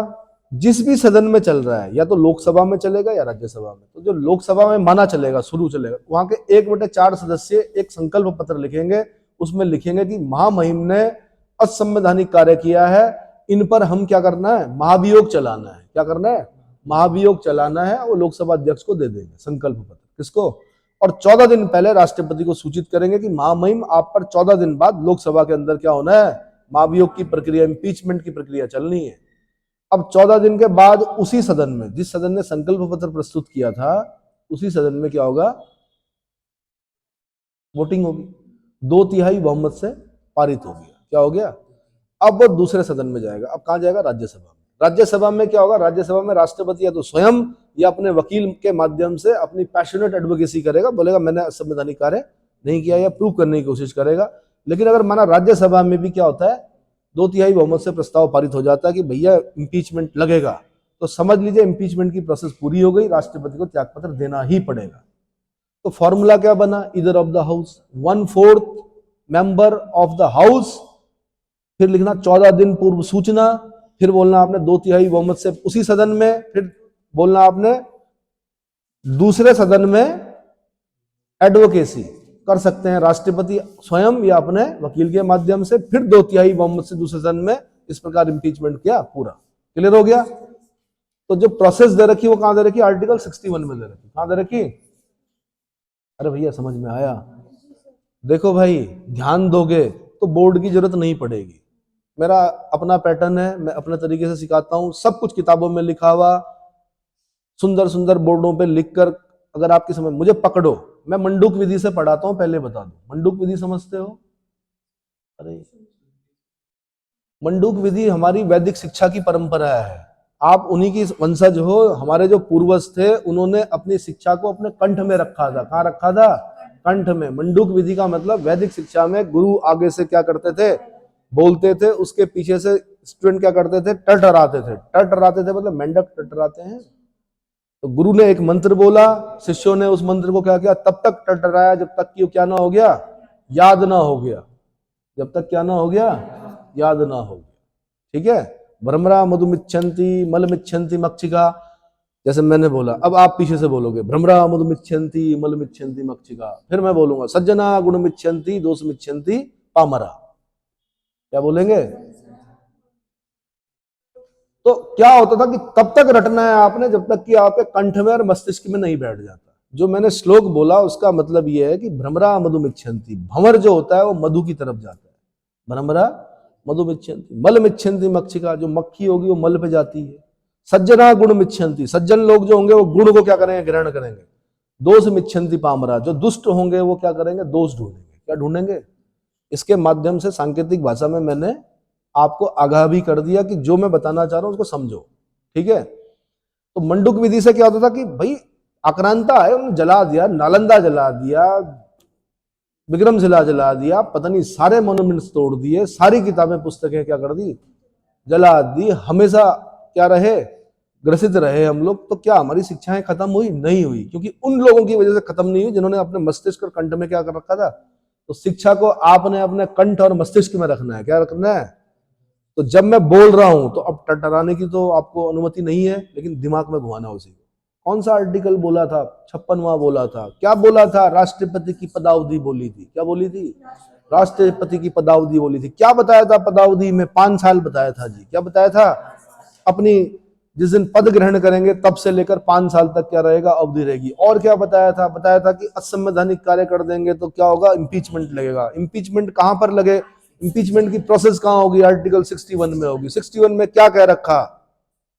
जिस भी सदन में चल रहा है, या तो लोकसभा में चलेगा या राज्यसभा में। तो जो लोकसभा में माना चलेगा, शुरू चलेगा, वहां के 1/4 सदस्य एक संकल्प पत्र लिखेंगे। उसमें लिखेंगे कि महामहिम ने असंवैधानिक कार्य किया है, इन पर हम क्या करना है? महाभियोग चलाना है। क्या करना है? महाभियोग चलाना है। वो लोकसभा अध्यक्ष को दे देंगे संकल्प पत्र। किसको? और 14 दिन पहले राष्ट्रपति को सूचित करेंगे कि महामहिम आप पर 14 दिन बाद लोकसभा के अंदर क्या होना है? महाभियोग की प्रक्रिया, इंपीचमेंट की प्रक्रिया चलनी है। अब 14 दिन के बाद उसी सदन में, जिस सदन ने संकल्प पत्र प्रस्तुत किया था, उसी सदन में क्या होगा? वोटिंग होगी। 2/3 बहुमत से पारित हो गया। क्या हो गया? अब वो दूसरे सदन में जाएगा। अब कहां जाएगा? राज्यसभा में। राज्यसभा में क्या होगा? राज्यसभा में राष्ट्रपति या तो स्वयं या अपने वकील के माध्यम से अपनी पैशनेट एडवोकेसी करेगा, बोलेगा मैंने असंवैधानिक कार्य नहीं किया, या प्रूव करने की कोशिश करेगा। लेकिन अगर माना राज्यसभा में भी क्या होता है, 2/3 बहुमत से प्रस्ताव पारित हो जाता है कि भैया इंपीचमेंट लगेगा, तो समझ लीजिए इंपीचमेंट की प्रोसेस पूरी हो गई, राष्ट्रपति को त्यागपत्र देना ही पड़ेगा। तो फॉर्मूला क्या बना? Either of the house, 1/4 member of the house, फिर लिखना 14 दिन पूर्व सूचना, फिर बोलना आपने 2/3 बहुमत से उसी सदन में, फिर बोलना आपने दूसरे सदन में एडवोकेसी कर सकते हैं राष्ट्रपति स्वयं या अपने वकील के माध्यम से, फिर 2/3 बहुमत से दूसरे सदन में। इस प्रकार इंपीचमेंट किया, पूरा क्लियर हो गया। तो जो प्रोसेस दे रखी वो कहां दे रखी? आर्टिकल 61 में दे रखी। कहां दे रखी? अरे भैया समझ में आया? देखो भाई, ध्यान दोगे तो बोर्ड की जरूरत नहीं पड़ेगी। मेरा अपना पैटर्न है, मैं अपने तरीके से सिखाता हूं, सब कुछ किताबों में लिखा हुआ, सुंदर सुंदर बोर्डों पे लिखकर। अगर आपकी समझ, मुझे पकड़ो, मैं मंडूक विधि से पढ़ाता हूं, पहले बता दो। मंडूक विधि समझते हो? अरे मंडूक विधि हमारी वैदिक शिक्षा की परंपरा है। आप उन्हीं की वंशज हो। हमारे जो पूर्वज थे उन्होंने अपनी शिक्षा को अपने कंठ में रखा था। कहां रखा था? कंठ में। मंडूक विधि का मतलब वैदिक शिक्षा में गुरु आगे से क्या करते थे? बोलते थे, उसके पीछे से स्टूडेंट क्या करते थे? टटराते थे। टटराते थे मतलब मेंढक टटराते हैं। तो गुरु ने एक मंत्र बोला, शिष्यों ने उस मंत्र को क्या किया? तब तक टटराया जब तक कि क्या ना हो गया? याद ना हो गया। जब तक क्या ना हो गया? याद ना हो गया। ठीक है? भ्रमरा मधुमिच्छन्ति मलमिच्छन्ति मक्षिका, जैसे मैंने बोला, अब आप पीछे से बोलोगे भ्रमरा मधुमिच्छन्ति मलमिच्छन्ति मक्षिका। फिर मैं बोलूंगा सज्जना गुणमिच्छन्ति दोषमिच्छन्ति पामरा। क्या बोलेंगे? तो क्या होता था कि तब तक रटना है आपने जब तक कि आपके कंठ में और मस्तिष्क में नहीं बैठ जाता। जो मैंने श्लोक बोला उसका मतलब यह है कि भ्रमरा मधुमिच्छन्ति, भंवर जो होता है वो मधु की तरफ जाता है। भ्रमरा मधुमिच्छन्ति, मलमिच्छन्ति मक्षिका, जो मक्खी होगी वो मल पे जाती है। सज्जना गुण मिच्छन्ति, सज्जन लोग जो होंगे वो गुण को क्या करेंगे? ग्रहण करेंगे। दोष मिच्छन्ति पामरा, जो दुष्ट होंगे वो क्या करेंगे, दोष ढूंढेंगे। क्या ढूंढेंगे? इसके माध्यम से सांकेतिक भाषा में मैंने आपको आगाह भी कर दिया कि जो मैं बताना चाह रहा हूं उसको समझो, ठीक है। तो मंडूक विधि से क्या होता था कि भाई आक्रांता है, उन्होंने जला दिया, नालंदा जला दिया, विक्रमशिला जला दिया, पता नहीं सारे मोन्यूमेंट्स तोड़ दिए, सारी किताबें पुस्तकें क्या कर दी, जला दी, हमेशा क्या रहे, ग्रसित रहे हम लोग। तो क्या हमारी शिक्षाएं खत्म हुई? नहीं हुई, क्योंकि उन लोगों की वजह से खत्म नहीं हुई जिन्होंने अपने मस्तिष्क और कंठ में क्या कर रखा था। तो शिक्षा को आपने अपने कंठ और मस्तिष्क में रखना है। क्या रखना है? तो जब मैं बोल रहा हूं तो अब टटराने की तो आपको अनुमति नहीं है, लेकिन दिमाग में घुमाना उसी को। कौन सा आर्टिकल बोला था? 56वां बोला था। क्या बोला था? राष्ट्रपति की पदावधि बोली थी। क्या बोली थी? राष्ट्रपति की पदावधि बोली थी। क्या बताया था पदावधि में? 5 साल बताया था जी। क्या बताया था? अपनी जिस दिन पद ग्रहण करेंगे तब से लेकर 5 साल तक क्या रहेगा, अवधि रहेगी। और क्या बताया था? बताया था कि असंवैधानिक कार्य कर देंगे तो क्या होगा, इम्पीचमेंट लगेगा। इम्पीचमेंट कहां पर लगे? इम्पीचमेंट की प्रोसेस कहां होगी? आर्टिकल 61 में होगी। 61 में क्या कह रखा?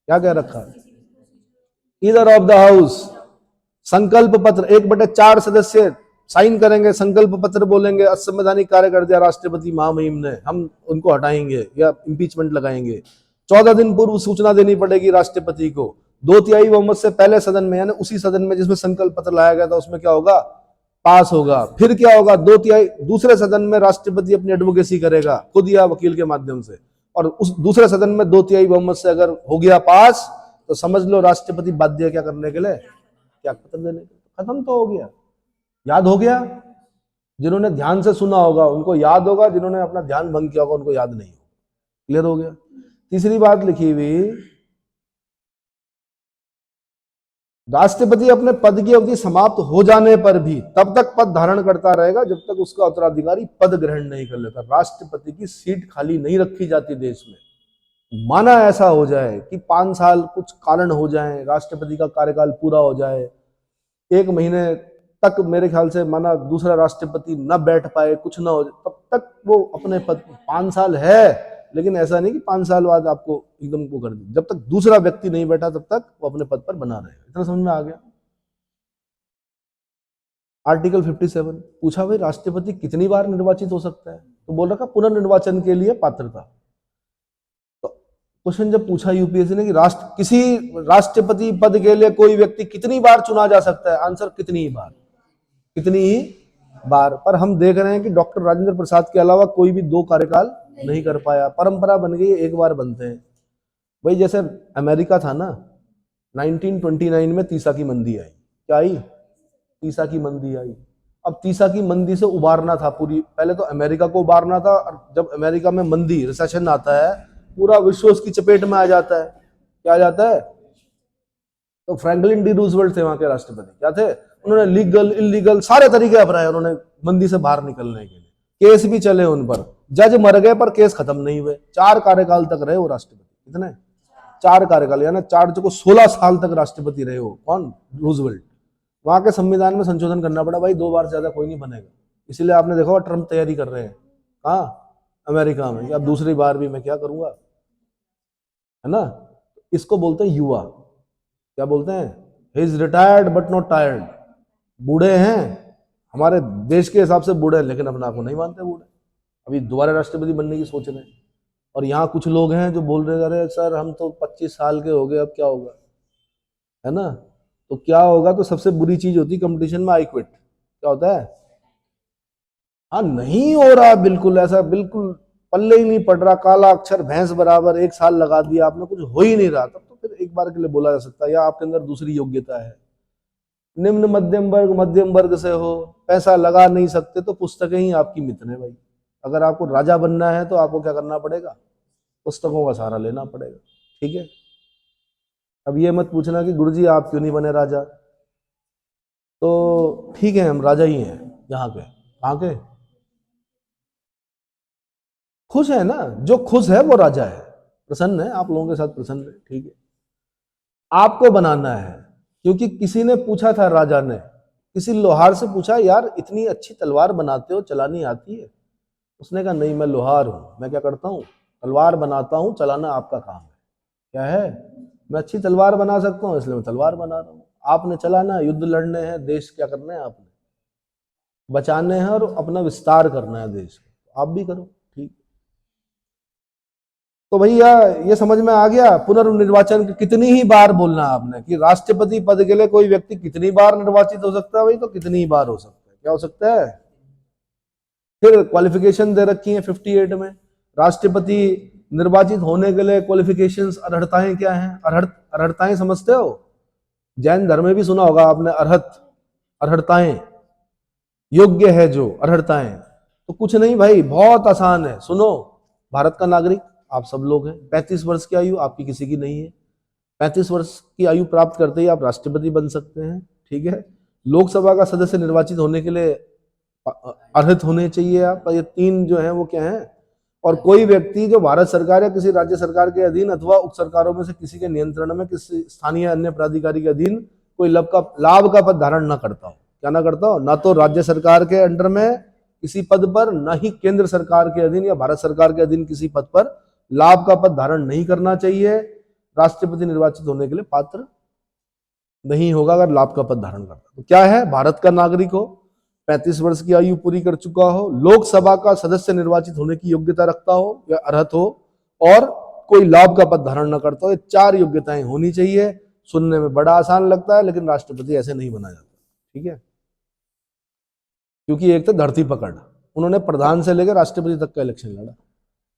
क्या कह रखा? ईदर ऑफ द हाउस संकल्प पत्र 1/4 सदस्य साइन करेंगे, संकल्प पत्र बोलेंगे असंवैधानिक कार्य कर दिया राष्ट्रपति महामहिम ने, हम उनको हटाएंगे या इम्पीचमेंट लगाएंगे। 14 दिन पूर्व सूचना देनी पड़ेगी राष्ट्रपति को। 2/3 बहुमत से पहले सदन में, यानी उसी सदन में जिसमें संकल्प पत्र लाया गया था उसमें क्या होगा, पास होगा। फिर क्या होगा, 2/3 दूसरे सदन में राष्ट्रपति अपनी एडवोकेसी करेगा खुद या वकील के माध्यम से, और उस दूसरे सदन में 2/3 बहुमत से अगर हो गया पास तो समझ लो राष्ट्रपति बाध्य क्या करने के लिए, क्या पत्र देने के लिए। खत्म तो हो गया। याद हो गया? जिन्होंने ध्यान से सुना होगा उनको याद होगा, जिन्होंने अपना ध्यान भंग किया होगा उनको याद नहीं होगा। क्लियर हो गया? तीसरी बात लिखी हुई, राष्ट्रपति अपने पद की अवधि समाप्त हो जाने पर भी तब तक पद धारण करता रहेगा जब तक उसका उत्तराधिकारी पद ग्रहण नहीं कर लेता। राष्ट्रपति की सीट खाली नहीं रखी जाती देश में। माना ऐसा हो जाए कि 5 साल कुछ कारण हो जाए, राष्ट्रपति का कार्यकाल पूरा हो जाए, 1 महीने तक मेरे ख्याल से माना दूसरा राष्ट्रपति न बैठ पाए, कुछ ना हो, तब तक वो अपने पद, 5 साल है लेकिन ऐसा नहीं कि 5 साल बाद आपको एकदम वो कर दे। जब तक दूसरा व्यक्ति नहीं बैठा तब तक वो अपने पद पर बना रहेगा। इतना समझ में आ गया? आर्टिकल 57 पूछा भाई राष्ट्रपति कितनी बार निर्वाचित हो सकता है, तो बोल रखा पुनर्निर्वाचन के लिए पात्रता। तो क्वेश्चन जब पूछा यूपीएससी ने कि किसी राष्ट्रपति पद के लिए कोई व्यक्ति कितनी बार चुना जा सकता है, आंसर कितनी ही बार, कितनी ही बार। पर हम देख रहे हैं कि डॉक्टर राजेंद्र प्रसाद के अलावा कोई भी 2 कार्यकाल नहीं कर पाया। परंपरा बन गई, एक बार बनते हैं भाई। जैसे अमेरिका था ना, 1929 में तीसा की मंदी आई। क्या आई? तीसा की मंदी आई। अब तीसा की मंदी से उबारना था पूरी, पहले तो अमेरिका को उबारना था, और जब अमेरिका में मंदी रिसेशन आता है पूरा विश्व उसकी चपेट में आ जाता है। क्या आ जाता है? तो फ्रैंकलिन डी रूजवेल्ट थे वहां के राष्ट्रपति। क्या थे? उन्होंने लीगल इलीगल सारे तरीके अपनाए उन्होंने मंदी से बाहर निकलने के लिए। केस भी चले उन पर, जज मर गए पर केस खत्म नहीं हुए। 4 कार्यकाल तक रहे वो राष्ट्रपति। कितने? 4 कार्यकाल, यानी 4 को 16 साल तक राष्ट्रपति रहे हो। कौन? रूजवेल्ट। वहां के संविधान में संशोधन करना पड़ा भाई, 2 बार से ज्यादा कोई नहीं बनेगा। इसीलिए आपने देखा ट्रम्प तैयारी कर रहे हैं कहाँ, अमेरिका में, कि अब दूसरी बार भी मैं क्या करूंगा, है ना। इसको बोलते हैं युवा। क्या बोलते हैं? He is retired but not tired. बूढ़े हैं हमारे देश के हिसाब से, बूढ़े हैं लेकिन अपना को नहीं मानते बूढ़े। अभी दोबारा राष्ट्रपति बनने की सोच रहे हैं। और यहाँ कुछ लोग हैं जो बोल रहे, अरे सर हम तो 25 साल के हो गए, अब क्या होगा, है ना। तो क्या होगा, तो सबसे बुरी चीज होती कंपटीशन में आई क्विट। क्या होता है? हाँ नहीं हो रहा, बिल्कुल ऐसा, बिल्कुल पल्ले ही नहीं पड़ रहा, काला अक्षर भैंस बराबर, 1 साल लगा दिया आपने, कुछ हो ही नहीं रहा, तब तो फिर एक बार के लिए बोला जा सकता है या आपके अंदर दूसरी योग्यता है। निम्न मध्यम वर्ग से हो, पैसा लगा नहीं सकते, तो पुस्तकें ही आपकी मित्र है भाई। अगर आपको राजा बनना है तो आपको क्या करना पड़ेगा, पुस्तकों का सहारा लेना पड़ेगा। ठीक है। अब ये मत पूछना कि गुरुजी आप क्यों नहीं बने राजा। तो ठीक है, हम राजा ही हैं यहाँ के। कहाँ के? खुश है ना, जो खुश है वो राजा है, प्रसन्न है, आप लोगों के साथ प्रसन्न है। ठीक है। आपको बनाना है, क्योंकि किसी ने पूछा था, राजा ने किसी लोहार से पूछा, यार इतनी अच्छी तलवार बनाते हो, चलानी आती है? उसने कहा नहीं, मैं लोहार हूं, मैं क्या करता हूं, तलवार बनाता हूं, चलाना आपका काम है। क्या है? मैं अच्छी तलवार बना सकता हूं इसलिए मैं तलवार बना रहा हूं। आपने चलाना है, युद्ध लड़ने हैं, देश क्या करना है, आपने बचाने हैं और अपना विस्तार करना है देश को, आप भी करो, ठीक। तो भैया ये समझ में आ गया पुनर्निर्वाचन कितनी ही बार बोलना आपने कि राष्ट्रपति पद के लिए कोई व्यक्ति कितनी बार निर्वाचित हो सकता है, भाई तो कितनी ही बार हो सकता है, क्या हो सकता है। फिर क्वालिफिकेशन दे रखी है 58 में, राष्ट्रपति निर्वाचित होने के लिए क्वालिफिकेशंस, अर्हताएं क्या हैं, अर्हताएं समझते हो, जैन धर्म में भी सुना होगा आपने, अर्हताएं, योग्य है जो अर्हताएं, तो कुछ नहीं भाई, बहुत आसान है, सुनो। भारत का नागरिक आप सब लोग हैं, 35 वर्ष की आयु आपकी किसी की नहीं है, 35 वर्ष की आयु प्राप्त करते ही आप राष्ट्रपति बन सकते हैं, ठीक है। लोकसभा का सदस्य निर्वाचित होने के लिए अर्हत होने चाहिए आप, ये 3 जो है वो क्या है। और कोई व्यक्ति जो भारत सरकार या किसी राज्य सरकार के अधीन अथवा उप सरकारों में से किसी के नियंत्रण में, किसी स्थानीय अन्य प्राधिकारी के अधीन कोई लाभ का पद धारण न करता हो, क्या ना करता हो, ना तो राज्य सरकार के अंडर में किसी पद पर, न ही केंद्र सरकार के अधीन या भारत सरकार के अधीन किसी पद पर लाभ का पद धारण नहीं करना चाहिए, राष्ट्रपति निर्वाचित होने के लिए पात्र नहीं होगा अगर लाभ का पद धारण करता। तो क्या है, भारत का नागरिक हो, 35 वर्ष की आयु पूरी कर चुका हो, लोकसभा का सदस्य निर्वाचित होने की योग्यता रखता हो या अर्हत हो, और कोई लाभ का पद धारण न करता हो, ये 4 योग्यताएं होनी चाहिए। सुनने में बड़ा आसान लगता है, लेकिन राष्ट्रपति ऐसे नहीं बना जाता, ठीक है। क्योंकि एक तो धरती पकड़, उन्होंने प्रधान से लेकर राष्ट्रपति तक का इलेक्शन लड़ा,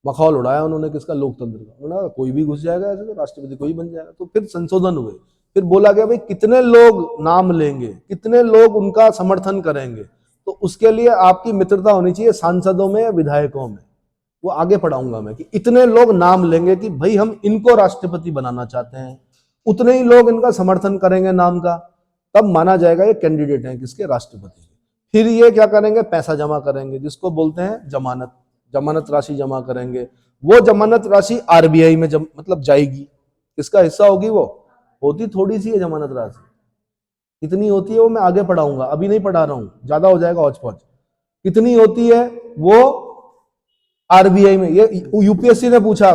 मखौल उड़ाया उन्होंने किसका, लोकतंत्र का। उन्होंने कोई भी घुस जाएगा ऐसे तो राष्ट्रपति कोई बन जाएगा। तो फिर संशोधन हुए, फिर बोला गया भाई कितने लोग नाम लेंगे, कितने लोग उनका समर्थन करेंगे, तो उसके लिए आपकी मित्रता होनी चाहिए सांसदों में या विधायकों में। वो आगे पढ़ाऊंगा मैं कि इतने लोग नाम लेंगे कि भाई हम इनको राष्ट्रपति बनाना चाहते हैं, उतने ही लोग इनका समर्थन करेंगे नाम का, तब माना जाएगा ये कैंडिडेट है किसके, राष्ट्रपति के। फिर ये क्या करेंगे, पैसा जमा करेंगे, जिसको बोलते हैं जमानत राशि जमा करेंगे। वो जमानत राशि आरबीआई में मतलब जाएगी, किसका हिस्सा होगी वो, होती थोड़ी सी है जमानत राशि, कितनी होती है वो मैं आगे पढ़ाऊंगा, अभी नहीं पढ़ा रहा हूं, ज्यादा हो जाएगा हौच पौच। कितनी होती है वो आरबीआई में, ये यूपीएससी ने पूछा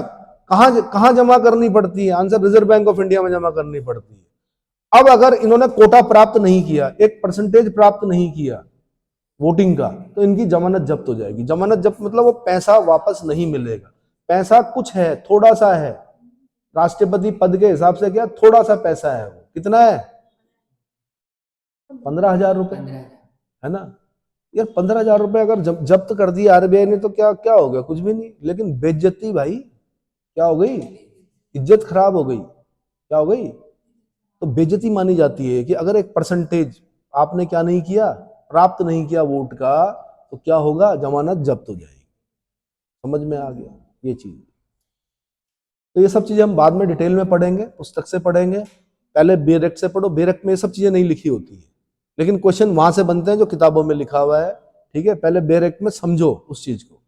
कहां जमा करनी पड़ती है, answer reserve bank of India में जमा करनी पड़ती है। अब अगर इन्होंने कोटा प्राप्त नहीं किया, एक परसेंटेज प्राप्त नहीं किया वोटिंग का, तो इनकी जमानत जब्त हो जाएगी। जमानत जब्त मतलब वो पैसा वापस नहीं मिलेगा, पैसा कुछ है, थोड़ा सा है, राष्ट्रपति पद के हिसाब से क्या थोड़ा सा पैसा है, वो कितना है, 15,000 रुपए है ना यार। 15,000 रुपए अगर जब्त कर दिया आरबीआई ने तो क्या क्या हो गया, कुछ भी नहीं, लेकिन बेइज्जती भाई, क्या हो गई, इज्जत खराब हो गई, क्या हो गई, तो बेइज्जती मानी जाती है कि अगर एक परसेंटेज आपने क्या नहीं किया, प्राप्त नहीं किया वोट का, तो क्या होगा, जमानत जब्त हो जाएगी। समझ में आ गया ये चीज। तो ये सब चीजें हम बाद में डिटेल में पढ़ेंगे, पुस्तक से पढ़ेंगे, पहले बेरेक्ट से पढ़ो, बेरेक्ट में ये सब चीजें नहीं लिखी होती है, लेकिन क्वेश्चन वहां से बनते हैं जो किताबों में लिखा हुआ है, ठीक है। पहले बेरेक्ट में समझो उस चीज को।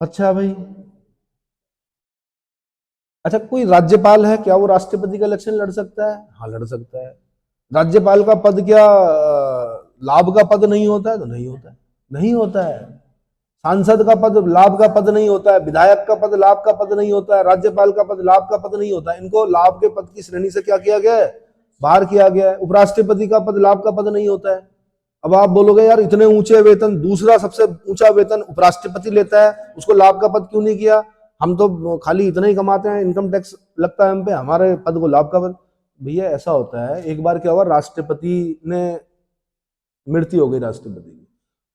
अच्छा भाई, अच्छा कोई राज्यपाल है, क्या वो राष्ट्रपति का इलेक्शन लड़ सकता है? हाँ लड़ सकता है। राज्यपाल का पद क्या लाभ का पद नहीं होता है? तो नहीं होता है, नहीं होता है। सांसद का पद लाभ का पद नहीं होता है, विधायक का पद लाभ का पद नहीं होता है, राज्यपाल का पद लाभ का पद नहीं होता है। इनको लाभ के पद की श्रेणी से क्या किया गया है, बाहर किया गया है। उपराष्ट्रपति का पद लाभ का पद नहीं होता है। अब आप बोलोगे यार इतने ऊंचे वेतन, दूसरा सबसे ऊंचा वेतन उपराष्ट्रपति लेता है, उसको लाभ का पद क्यों नहीं किया? हम तो खाली इतना ही कमाते हैं, इनकम टैक्स लगता है हम पे, हमारे पद को लाभ का पद। भैया ऐसा होता है, एक बार क्या हुआ, राष्ट्रपति ने मृत्यु हो गई राष्ट्रपति की,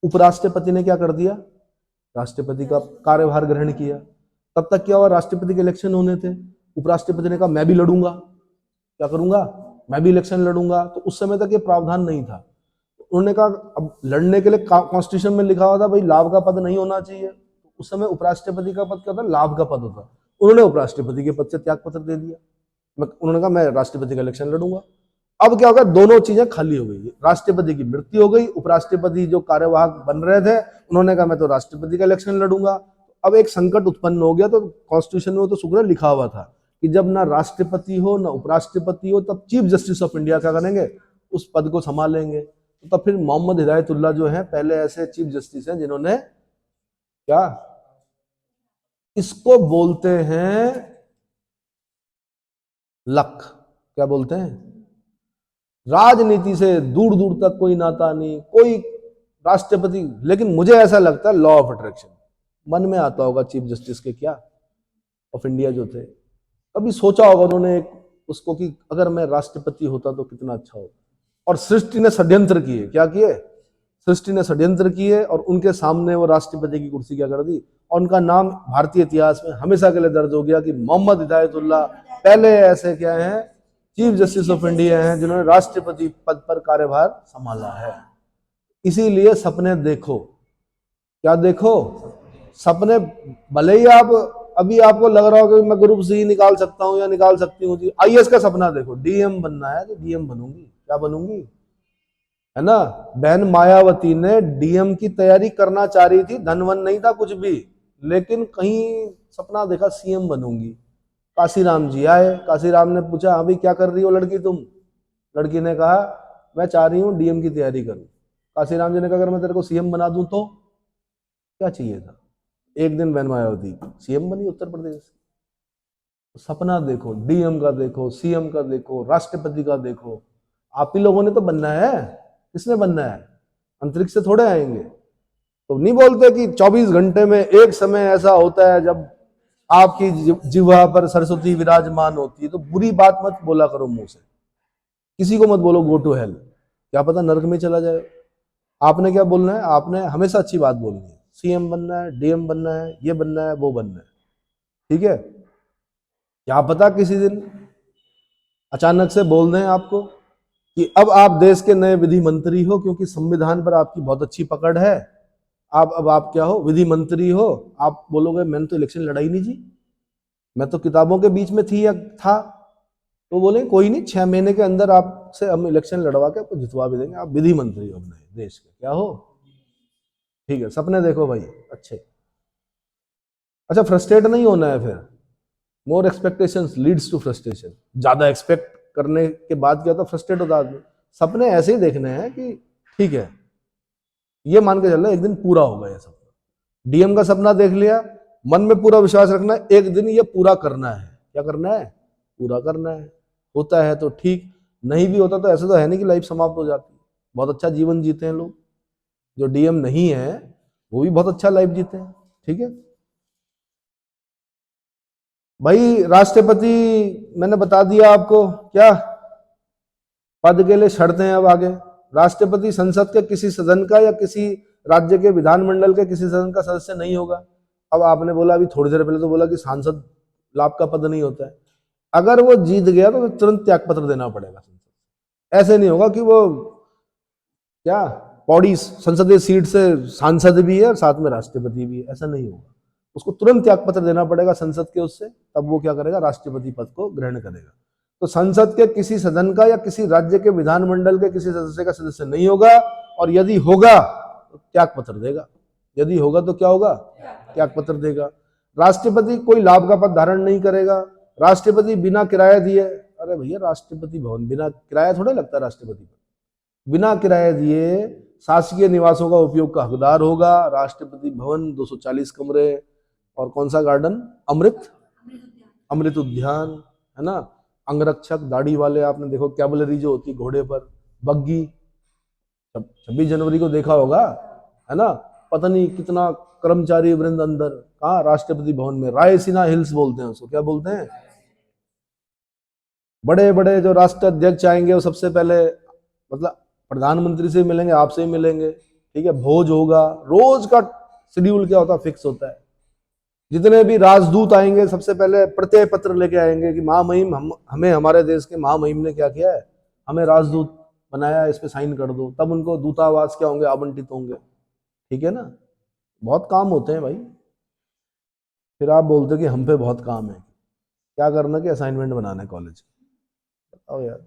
उपराष्ट्रपति ने क्या कर दिया, राष्ट्रपति का कार्यभार ग्रहण किया। तब तक क्या हुआ, राष्ट्रपति के इलेक्शन होने थे, उपराष्ट्रपति ने कहा मैं भी लड़ूंगा, क्या करूंगा, मैं भी इलेक्शन लड़ूंगा। तो उस समय तक ये प्रावधान नहीं था, उन्होंने कहा अब लड़ने के लिए कॉन्स्टिट्यूशन में लिखा हुआ था भाई लाभ का पद नहीं होना चाहिए। उस समय उपराष्ट्रपति का पद क्या था, लाभ का पद होता। उन्होंने उपराष्ट्रपति के पद से त्याग पत्र दे दिया, उन्होंने कहा मैं राष्ट्रपति का इलेक्शन लड़ूंगा। अब क्या होगा, दोनों चीजें खाली हो गई, राष्ट्रपति की मृत्यु हो गई, उपराष्ट्रपति जो कार्यवाहक बन रहे थे उन्होंने कहा मैं तो राष्ट्रपति का इलेक्शन लड़ूंगा। अब एक संकट उत्पन्न हो गया। तो कॉन्स्टिट्यूशन में तो शुक्र लिखा हुआ था कि जब ना राष्ट्रपति हो ना उपराष्ट्रपति हो, तब चीफ जस्टिस ऑफ इंडिया क्या करेंगे, उस पद को संभालेंगे। तो तब फिर मोहम्मद हिदायतुल्लाह जो है पहले ऐसे चीफ जस्टिस हैं जिन्होंने क्या, इसको बोलते हैं लक, क्या बोलते हैं, राजनीति से दूर दूर तक कोई नाता नहीं, कोई राष्ट्रपति। लेकिन मुझे ऐसा लगता है लॉ ऑफ अट्रैक्शन मन में आता होगा चीफ जस्टिस के क्या ऑफ इंडिया जो थे, कभी सोचा होगा उन्होंने उसको कि अगर मैं राष्ट्रपति होता तो कितना अच्छा होता। और सृष्टि ने षड्यंत्र किए, क्या किए, सृष्टि ने षड्यंत्र किए और उनके सामने वो राष्ट्रपति की कुर्सी क्या कर दी, और उनका नाम भारतीय इतिहास में हमेशा के लिए दर्ज हो गया कि मोहम्मद हिदायतुल्लाह पहले ऐसे क्या हैं चीफ जस्टिस ऑफ इंडिया हैं जिन्होंने राष्ट्रपति पद पर कार्यभार संभाला है। इसीलिए सपने देखो, क्या देखो, सपने। भले ही आप अभी आपको लग रहा हो कि मैं ग्रुप सी निकाल सकता हूं या निकाल सकती हूँ जी, आईएएस का सपना देखो, डीएम बनना है तो डीएम बनूंगी, क्या बनूंगी, है ना। बहन मायावती ने डीएम की तैयारी करना चाह रही थी, धनवन नहीं था कुछ भी, लेकिन कहीं सपना देखा सीएम बनूंगी। काशीराम जी आए, काशीराम ने पूछा हाँ भाई क्या कर रही हो लड़की तुम, लड़की ने कहा मैं चाह रही हूँ डीएम की तैयारी करूं। काशीराम जी ने कहा अगर मैं तेरे को सीएम बना दूं तो क्या चाहिए था, एक दिन बहन मायावती सीएम बनी उत्तर प्रदेश। सपना देखो, डीएम का देखो, सीएम का देखो, राष्ट्रपति का देखो। आप ही लोगों ने तो बनना है, किसने बनना है, अंतरिक्ष से थोड़े आएंगे। तो नहीं बोलते कि 24 घंटे में एक समय ऐसा होता है जब आपकी जिह्वा पर सरस्वती विराजमान होती है। तो बुरी बात मत बोला करो मुंह से, किसी को मत बोलो गो टू हेल, क्या पता नरक में चला जाए। आपने क्या बोलना है, आपने हमेशा अच्छी बात बोलनी है, सीएम बनना है, डीएम बनना है, ये बनना है, वो बनना है, ठीक है। क्या पता किसी दिन अचानक से बोल दें आपको कि अब आप देश के नए विधि मंत्री हो, क्योंकि संविधान पर आपकी बहुत अच्छी पकड़ है। अब आप क्या हो, विधि मंत्री हो। आप बोलोगे मैंने तो इलेक्शन लड़ाई नहीं जी, मैं तो किताबों के बीच में थी या था। तो बोले कोई नहीं, 6 महीने के अंदर आपसे हम इलेक्शन लड़वा के आपको जितवा भी देंगे, आप विधि मंत्री हो अपने देश के, क्या हो, ठीक है। सपने देखो भाई अच्छे। अच्छा, फ्रस्ट्रेट नहीं होना है फिर, मोर एक्सपेक्टेशंस लीड्स टू फ्रस्ट्रेशन। ज्यादा एक्सपेक्ट करने के बाद क्या होता है, फ्रस्ट्रेट होता आदमी। सपने ऐसे ही देखने हैं कि ठीक है ये मान के चल रहा है एक दिन पूरा होगा ये सपना। डीएम का सपना देख लिया, मन में पूरा विश्वास रखना है एक दिन ये पूरा करना है। क्या करना है, पूरा करना है। होता है तो ठीक, नहीं भी होता तो ऐसे तो है नहीं कि लाइफ समाप्त हो जाती है। बहुत अच्छा जीवन जीते हैं लोग, जो डीएम नहीं है वो भी बहुत अच्छा लाइफ जीते हैं, ठीक है भाई। राष्ट्रपति मैंने बता दिया आपको, क्या पद के लिए शर्तें अब आगे। राष्ट्रपति संसद के किसी सदन का या किसी राज्य के विधानमंडल के किसी सदन का सदस्य नहीं होगा। अब आपने बोला अभी थोड़ी देर पहले तो बोला कि सांसद लाभ का पद नहीं होता है। अगर वो जीत गया तो तुरंत त्यागपत्र देना पड़ेगा। ऐसे नहीं होगा कि वो क्या पौड़ी संसदीय सीट से सांसद भी है और साथ में राष्ट्रपति भी है, ऐसा नहीं होगा। उसको तुरंत त्यागपत्र देना पड़ेगा संसद के उससे, तब वो क्या करेगा, राष्ट्रपति पद को ग्रहण करेगा। तो संसद के किसी सदन का या किसी राज्य के विधानमंडल के किसी सदस्य का सदस्य नहीं होगा, और यदि होगा तो त्यागपत्र देगा। यदि होगा तो क्या होगा, त्यागपत्र देगा। राष्ट्रपति कोई लाभ का पद धारण नहीं करेगा। राष्ट्रपति बिना किराया दिए, अरे भैया राष्ट्रपति भवन बिना किराया थोड़ा लगता है, राष्ट्रपति बिना किराया दिए शासकीय निवासों का उपयोग का हकदार होगा। राष्ट्रपति भवन 240 कमरे और कौन सा गार्डन, अमृत उद्यान, है ना। अंगरक्षक दाढ़ी वाले, आपने देखो कैवलरी जो होती है घोड़े पर, बग्गी, 26 जनवरी को देखा होगा, है ना। पता नहीं कितना कर्मचारी वृंद अंदर, कहा, राष्ट्रपति भवन में। रायसीना हिल्स बोलते हैं उसको, क्या बोलते हैं। बड़े बड़े जो राष्ट्राध्यक्ष आएंगे वो सबसे पहले मतलब प्रधानमंत्री से मिलेंगे, आपसे ही मिलेंगे, ठीक है। भोज होगा, रोज का शेड्यूल क्या होता है, फिक्स होता है। जितने भी राजदूत आएंगे सबसे पहले प्रत्यय पत्र लेके आएंगे कि महामहिम हमें हमारे देश के महामहिम ने क्या किया है, हमें राजदूत बनाया, इस पे साइन कर दो। तब उनको दूतावास क्या होंगे, आवंटित होंगे, ठीक है ना। बहुत काम होते हैं भाई। फिर आप बोलते कि हम पे बहुत काम है, क्या करना कि असाइनमेंट बनाना है कॉलेज, बताओ यार।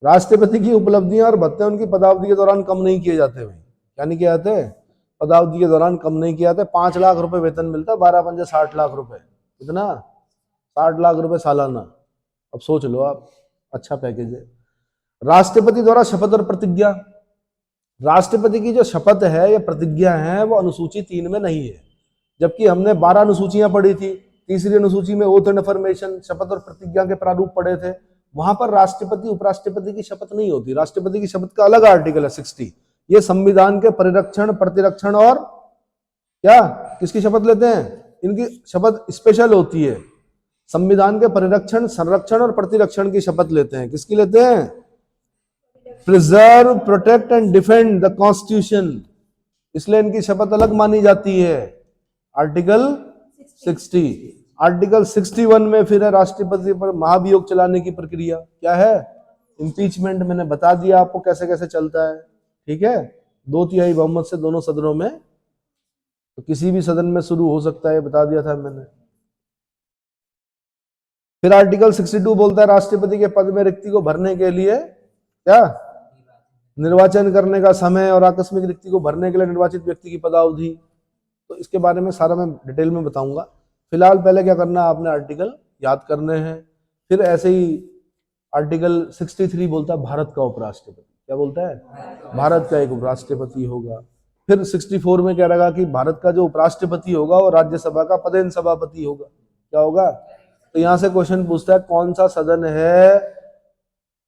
राष्ट्रपति की उपलब्धियां और भत्ते उनकी पदावधि के दौरान कम नहीं किए जाते भाई। क्या नहीं किए जाते, पदावधि के दौरान कम नहीं किया जाते। 5 लाख रुपए वेतन मिलता है, 12 पंजे 60 लाख रुपए, कितना, 60 लाख रुपए सालाना। अब सोच लो आप, अच्छा पैकेज है। राष्ट्रपति द्वारा शपथ और प्रतिज्ञा, राष्ट्रपति की जो शपथ है या प्रतिज्ञा है वो अनुसूची 3 में नहीं है, जबकि हमने 12 अनुसूचियां पढ़ी थी। तीसरी अनुसूची में ओथ एंड अफर्मेशन, शपथ और प्रतिज्ञा के प्रारूप पढ़े थे। वहां पर राष्ट्रपति उपराष्ट्रपति की शपथ नहीं होती। राष्ट्रपति की शपथ का अलग आर्टिकल है 60। ये संविधान के परिरक्षण, प्रतिरक्षण और क्या किसकी शपथ लेते हैं? इनकी शपथ स्पेशल होती है। संविधान के परिरक्षण, संरक्षण और प्रतिरक्षण की शपथ लेते हैं। किसकी लेते हैं? Preserve, protect and defend the constitution. इसलिए इनकी शपथ अलग मानी जाती है। आर्टिकल 60। आर्टिकल 61 में फिर है राष्ट्रपति पर महाभियोग चलाने की प्रक्रिया। क्या है? इम्पीचमेंट। मैंने बता दिया आपको कैसे कैसे चलता है। ठीक है, 2/3 बहुमत से दोनों सदनों में, तो किसी भी सदन में शुरू हो सकता है, बता दिया था मैंने। फिर आर्टिकल 62 बोलता है राष्ट्रपति के पद में रिक्ति को भरने के लिए क्या? निर्वाचन करने का समय और आकस्मिक रिक्ति को भरने के लिए निर्वाचित व्यक्ति की पदावधि। तो इसके बारे में सारा मैं डिटेल में बताऊंगा। फिलहाल पहले क्या करना है, आपने आर्टिकल याद करने हैं। फिर ऐसे ही आर्टिकल 63 बोलता है भारत का उपराष्ट्रपति। क्या बोलता है? भारत का एक उपराष्ट्रपति होगा। फिर 64 में क्या रहेगा कि भारत का जो उपराष्ट्रपति होगा वो राज्यसभा का पदेन सभापति होगा। क्या होगा? तो यहां से क्वेश्चन पूछता है कौन सा सदन है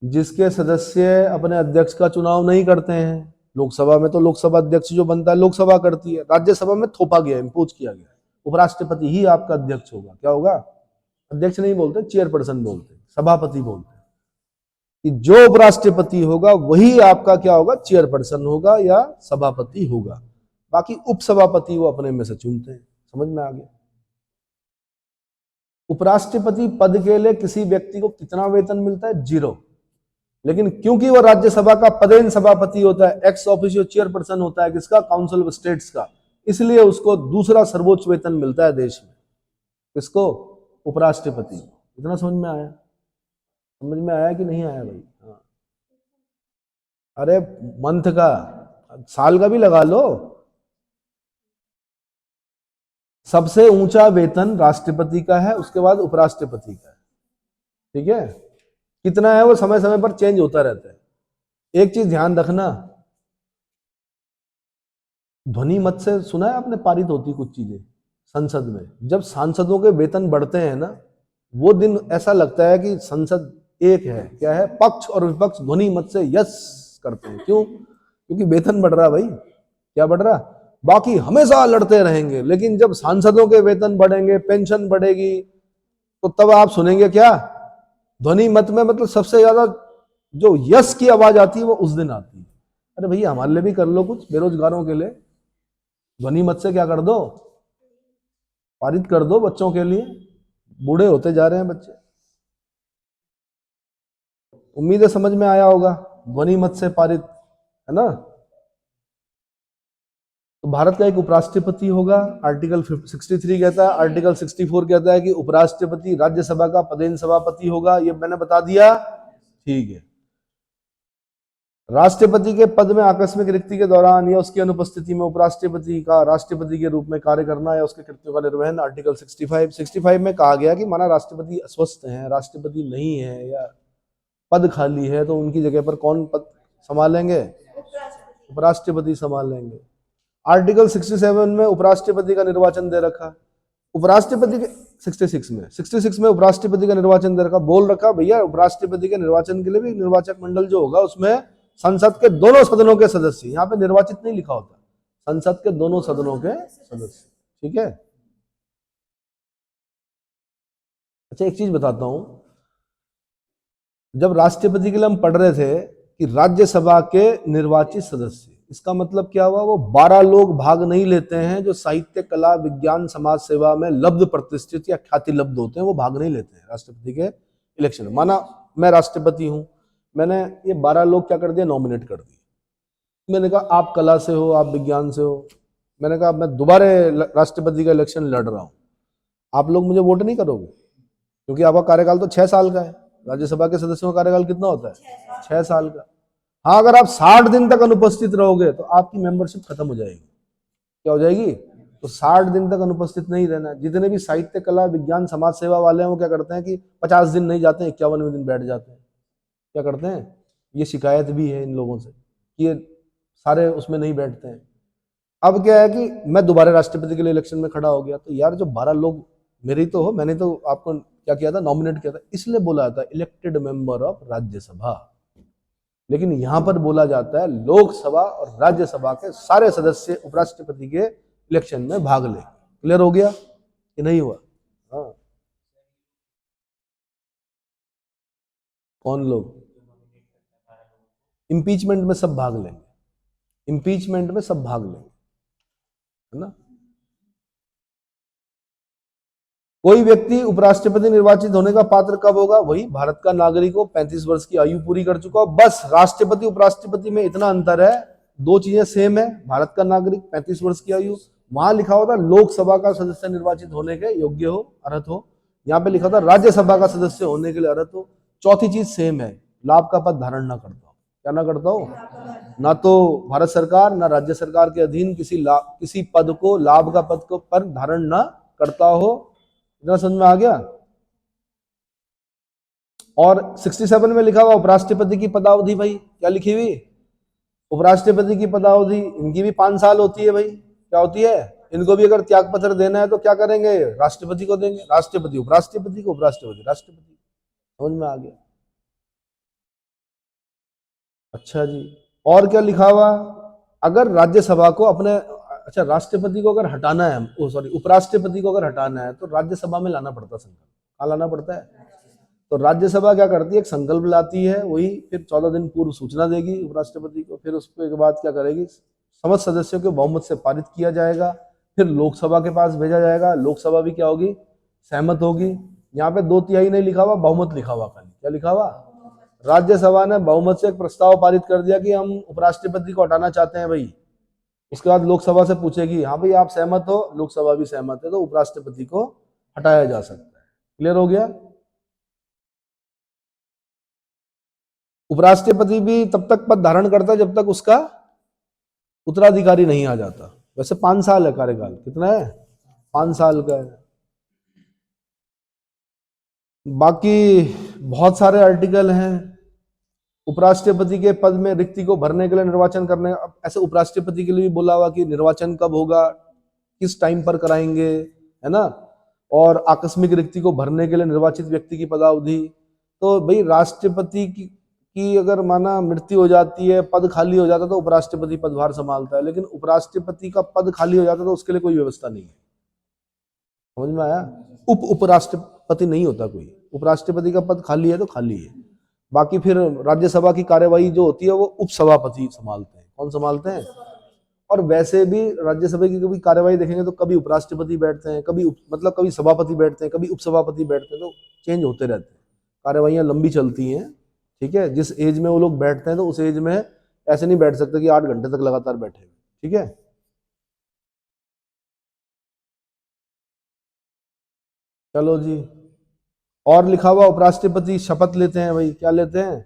जिसके सदस्य अपने अध्यक्ष का चुनाव नहीं करते हैं? लोकसभा में तो लोकसभा अध्यक्ष जो बनता है लोकसभा करती है। राज्यसभा में थोपा गया, इम्पोज किया गया, उपराष्ट्रपति ही आपका अध्यक्ष होगा। क्या होगा? अध्यक्ष नहीं बोलते, चेयरपर्सन बोलते, सभापति बोलते, कि जो उपराष्ट्रपति होगा वही आपका क्या होगा? चेयरपर्सन होगा या सभापति होगा। बाकी उपसभापति वो अपने में से चुनते हैं। समझ में आ गया? उपराष्ट्रपति पद के लिए किसी व्यक्ति को कितना वेतन मिलता है? 0। लेकिन क्योंकि वो राज्यसभा का पदेन सभापति होता है, एक्स ऑफिशियो चेयरपर्सन होता है किसका? काउंसिल ऑफ स्टेट्स का, इसलिए उसको दूसरा सर्वोच्च वेतन मिलता है देश में। किसको? उपराष्ट्रपति। इतना समझ में आया? समझ में आया कि नहीं आया भाई? हाँ। अरे मंथ का, साल का भी लगा लो। सबसे ऊंचा वेतन राष्ट्रपति का है, उसके बाद उपराष्ट्रपति का है। ठीक है, कितना है वो समय समय पर चेंज होता रहता है। एक चीज ध्यान रखना, ध्वनि मत से सुना है आपने, पारित होती कुछ चीजें संसद में। जब सांसदों के वेतन बढ़ते हैं ना, वो दिन ऐसा लगता है कि संसद एक है। क्या है? पक्ष और विपक्ष ध्वनि मत से यस करते हैं। क्यों? क्योंकि वेतन बढ़ रहा भाई। क्या बढ़ रहा? बाकी हमेशा लड़ते रहेंगे, लेकिन जब सांसदों के वेतन बढ़ेंगे, पेंशन बढ़ेगी, तो तब आप सुनेंगे क्या? ध्वनि मत में मतलब सबसे ज्यादा जो यस की आवाज आती है वो उस दिन आती है। अरे भैया हमारे लिए भी कर लो कुछ, बेरोजगारों के लिए ध्वनि मत से क्या कर दो? पारित कर दो बच्चों के लिए। बूढ़े होते जा रहे हैं बच्चे। उम्मीद है समझ में आया होगा। ध्वनि मत से पारित, है ना? तो भारत का एक उपराष्ट्रपति होगा, आर्टिकल 63 कहता है। आर्टिकल 64 कहता है कि उपराष्ट्रपति राज्यसभा का पदेन सभापति होगा। ये मैंने बता दिया। ठीक है। राष्ट्रपति के पद में आकस्मिक रिक्ति के दौरान या उसकी अनुपस्थिति में उपराष्ट्रपति का राष्ट्रपति के रूप में कार्य करना या उसके कृत्यों का निर्वहन। आर्टिकल 65 में कहा गया कि माना राष्ट्रपति अस्वस्थ हैं, राष्ट्रपति नहीं है या पद खाली है, तो उनकी जगह पर कौन पद संभालेंगे? उपराष्ट्रपति संभालेंगे। आर्टिकल 67 में उपराष्ट्रपति का निर्वाचन दे रखा। उपराष्ट्रपति के 66 में उपराष्ट्रपति का निर्वाचन दे रखा। बोल रखा भैया उपराष्ट्रपति के निर्वाचन के लिए भी निर्वाचक मंडल जो होगा उसमें संसद के दोनों सदनों के सदस्य, यहाँ पे निर्वाचित नहीं लिखा होता, संसद के दोनों सदनों के सदस्य। ठीक है। अच्छा एक चीज बताता हूं, जब राष्ट्रपति के लिए हम पढ़ रहे थे कि राज्यसभा के निर्वाचित सदस्य, इसका मतलब क्या हुआ? वो 12 लोग भाग नहीं लेते हैं जो साहित्य, कला, विज्ञान, समाज सेवा में लब्ध प्रतिष्ठित या ख्याति लब्ध होते हैं, वो भाग नहीं लेते हैं राष्ट्रपति के इलेक्शन में। माना मैं राष्ट्रपति हूं, मैंने ये 12 लोग क्या कर दिया? नॉमिनेट कर दिए। मैंने कहा आप कला से हो, आप विज्ञान से हो, मैंने कहा मैं दोबारा राष्ट्रपति का इलेक्शन लड़ रहा हूं, आप लोग मुझे वोट नहीं करोगे? क्योंकि आपका कार्यकाल तो 6 साल का है। राज्यसभा के सदस्यों का कार्यकाल कितना होता है? 6 साल का। हाँ, अगर आप 60 दिन तक अनुपस्थित रहोगे तो आपकी मेंबरशिप खत्म हो जाएगी। क्या हो जाएगी? तो 60 दिन तक अनुपस्थित नहीं रहना। जितने भी साहित्य, कला, विज्ञान, समाज सेवा वाले हैं वो क्या करते हैं कि 50 दिन नहीं जाते हैं, 51वें दिन बैठ जाते हैं। क्या करते हैं? ये शिकायत भी है इन लोगों से कि ये सारे उसमें नहीं बैठते हैं। अब क्या है कि मैं दोबारा राष्ट्रपति के लिए इलेक्शन में खड़ा हो गया, तो यार जो 12 लोग मेरी तो हो, मैंने तो आपको क्या किया था, नॉमिनेट किया था, इसलिए बोला था इलेक्टेड मेंबर ऑफ राज्यसभा। लेकिन यहां पर बोला जाता है लोकसभा और राज्यसभा के सारे सदस्य उपराष्ट्रपति के इलेक्शन में भाग ले। क्लियर हो गया कि नहीं हुआ? हाँ, कौन लोग? इम्पीचमेंट में सब भाग लेंगे, इम्पीचमेंट में सब भाग लेंगे, है ना। कोई व्यक्ति उपराष्ट्रपति निर्वाचित होने का पात्र कब होगा? वही भारत का नागरिक हो, 35 वर्ष की आयु पूरी कर चुका हो। बस राष्ट्रपति उपराष्ट्रपति में इतना अंतर है, दो चीजें सेम है, भारत का नागरिक, 35 वर्ष की आयु। वहां लिखा होता लोकसभा का सदस्य निर्वाचित होने के योग्य हो, अर्हत हो, यहाँ पे लिखा था राज्यसभा का सदस्य होने के लिए अर्हत हो। चौथी चीज सेम है, लाभ का पद धारण ना करता हो। क्या ना करता हो? ना तो भारत सरकार ना राज्य सरकार के अधीन किसी पद को, लाभ का पद को पर धारण ना करता हो। इतना समझ में आ गया? और 67 में लिखा हुआ उपराष्ट्रपति की पदावधि, भाई क्या लिखी हुई? उपराष्ट्रपति की पदावधि इनकी भी 5 साल होती है भाई। क्या होती है? इनको भी अगर त्याग पत्र देना है तो क्या करेंगे? राष्ट्रपति को देंगे, राष्ट्रपति उपराष्ट्रपति को, उपराष्ट्रपति राष्ट्रपति। समझ में आ गया? अच्छा जी, और क्या लिखा हुआ? अगर राज्यसभा को अपने, अच्छा राष्ट्रपति को अगर हटाना है, ओ सॉरी उपराष्ट्रपति को अगर हटाना है तो राज्यसभा में लाना पड़ता है संकल्प। कहाँ लाना पड़ता है? तो राज्यसभा क्या करती है? एक संकल्प लाती है, वही फिर 14 दिन पूर्व सूचना देगी उपराष्ट्रपति को, फिर उसके बाद क्या करेगी? समस्त सदस्यों के बहुमत से पारित किया जाएगा, फिर लोकसभा के पास भेजा जाएगा, लोकसभा भी क्या होगी? सहमत होगी। यहाँ पे 2/3 नहीं लिखा हुआ, बहुमत लिखा हुआ खाली। क्या लिखा हुआ? राज्यसभा ने बहुमत से एक प्रस्ताव पारित कर दिया कि हम उपराष्ट्रपति को हटाना चाहते हैं भाई। उसके बाद लोकसभा से पूछेगी, हाँ भाई आप सहमत हो? लोकसभा भी सहमत है, तो उपराष्ट्रपति को हटाया जा सकता है। क्लियर हो गया? उपराष्ट्रपति भी तब तक पद धारण करता है जब तक उसका उत्तराधिकारी नहीं आ जाता। वैसे 5 साल है कार्यकाल। कितना है? 5 साल का है। बाकी बहुत सारे आर्टिकल हैं। उपराष्ट्रपति के पद में रिक्ति को भरने के लिए निर्वाचन करने, ऐसे उपराष्ट्रपति के लिए भी बोला हुआ कि निर्वाचन कब होगा, किस टाइम पर कराएंगे, है ना। और आकस्मिक रिक्ति को भरने के लिए निर्वाचित व्यक्ति की पदावधि। तो भाई राष्ट्रपति की अगर माना मृत्यु हो जाती है, पद खाली हो जाता है, तो उपराष्ट्रपति पदभार संभालता है। लेकिन उपराष्ट्रपति का पद खाली हो जाता है तो उसके लिए कोई व्यवस्था नहीं है। समझ में आया? उपराष्ट्रपति नहीं होता कोई, उपराष्ट्रपति का पद खाली है तो खाली है। बाकी फिर राज्यसभा की कार्यवाही जो होती है वो उपसभापति संभालते हैं। कौन संभालते हैं? और वैसे भी राज्यसभा की कभी कार्यवाही देखेंगे तो कभी उपराष्ट्रपति बैठते हैं, कभी मतलब कभी सभापति बैठते हैं, कभी उपसभापति बैठते हैं, तो चेंज होते रहते हैं। कार्यवाहियां लंबी चलती हैं, ठीक है। जिस एज में वो लोग बैठते हैं तो उस एज में ऐसे नहीं बैठ सकते कि 8 घंटे तक लगातार बैठे, ठीक है। चलो जी, और लिखा हुआ उपराष्ट्रपति शपथ लेते हैं भाई। क्या लेते हैं?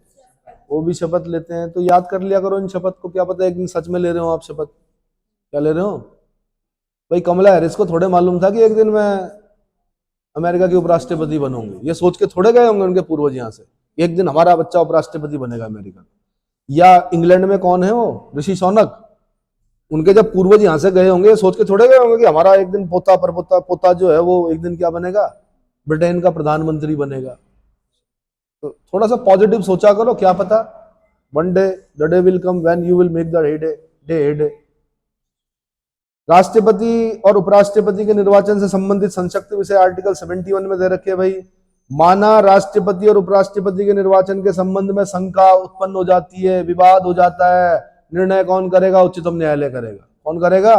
वो भी शपथ लेते हैं। तो याद कर लिया करो इन शपथ को, क्या पता एक दिन सच में ले रहे हो आप शपथ। क्या ले रहे हो भाई? कमला हैरिस को थोड़े मालूम था कि एक दिन मैं अमेरिका के उपराष्ट्रपति बनूंगी। ये सोच के थोड़े गए होंगे उनके पूर्वज यहाँ से, एक दिन हमारा बच्चा उपराष्ट्रपति बनेगा अमेरिका। या इंग्लैंड में कौन है वो, ऋषि सोनक, उनके जब पूर्वज यहाँ से गए होंगे सोच के थोड़े गए होंगे कि हमारा एक दिन पोता परपोता पोता जो है वो एक दिन क्या बनेगा, ब्रिटेन का प्रधानमंत्री बनेगा। तो थोड़ा सा पॉजिटिव सोचा करो, क्या पता one day the day will come when you will make the day. राष्ट्रपति और उपराष्ट्रपति के निर्वाचन से संबंधित संक्षिप्त विषय आर्टिकल 71 में दे रखे भाई। माना राष्ट्रपति और उपराष्ट्रपति के निर्वाचन के संबंध में शंका उत्पन्न हो जाती है, विवाद हो जाता है, निर्णय कौन करेगा? उच्चतम न्यायालय करेगा। कौन करेगा?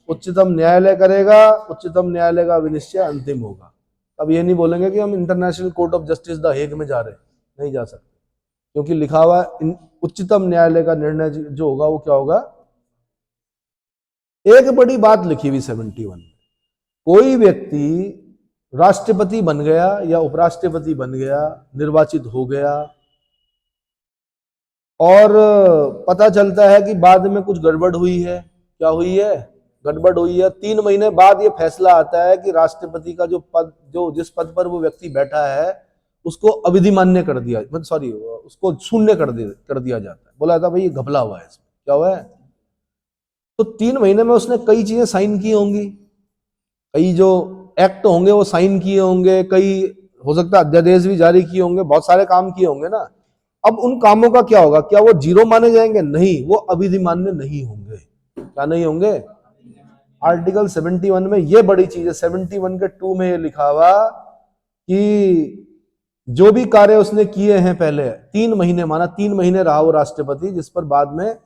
उच्चतम न्यायालय करेगा। उच्चतम न्यायालय का विनिश्चय अंतिम होगा। अब ये नहीं बोलेंगे कि हम international court of justice the Hague में जा रहे, नहीं जा सकते, क्योंकि लिखा हुआ उच्चतम न्यायालय का निर्णय जो होगा वो क्या होगा। एक बड़ी बात लिखी हुई 71 में, कोई व्यक्ति राष्ट्रपति बन गया या उपराष्ट्रपति बन गया, निर्वाचित हो गया, और पता चलता है कि बाद में कुछ गड़बड़ हुई है। क्या हुई है? गड़बड़ हुई है। 3 महीने बाद ये फैसला आता है कि राष्ट्रपति का जिस पद पर वो व्यक्ति बैठा है उसको अविधि मान्य कर दिया, मतलब सॉरी उसको शून्य कर दिया जाता है। बोला था भाई ये घपला हुआ है, इसमें क्या हुआ है। तो 3 महीने में उसने कई चीजें साइन की होंगी, कई जो एक्ट होंगे वो साइन किए होंगे, कई हो सकता है अध्यादेश भी जारी किए होंगे, बहुत सारे काम किए होंगे ना। अब उन कामों का क्या होगा? क्या वो जीरो माने जाएंगे? नहीं, वो अविधि मान्य नहीं होंगे। क्या नहीं होंगे? आर्टिकल 71 में ये बड़ी चीज है, 71 के 2 में ये लिखा हुआ कि जो भी कार्य उसने किए हैं पहले 3 महीने, माना 3 महीने रहा वो राष्ट्रपति, जिस पर बाद में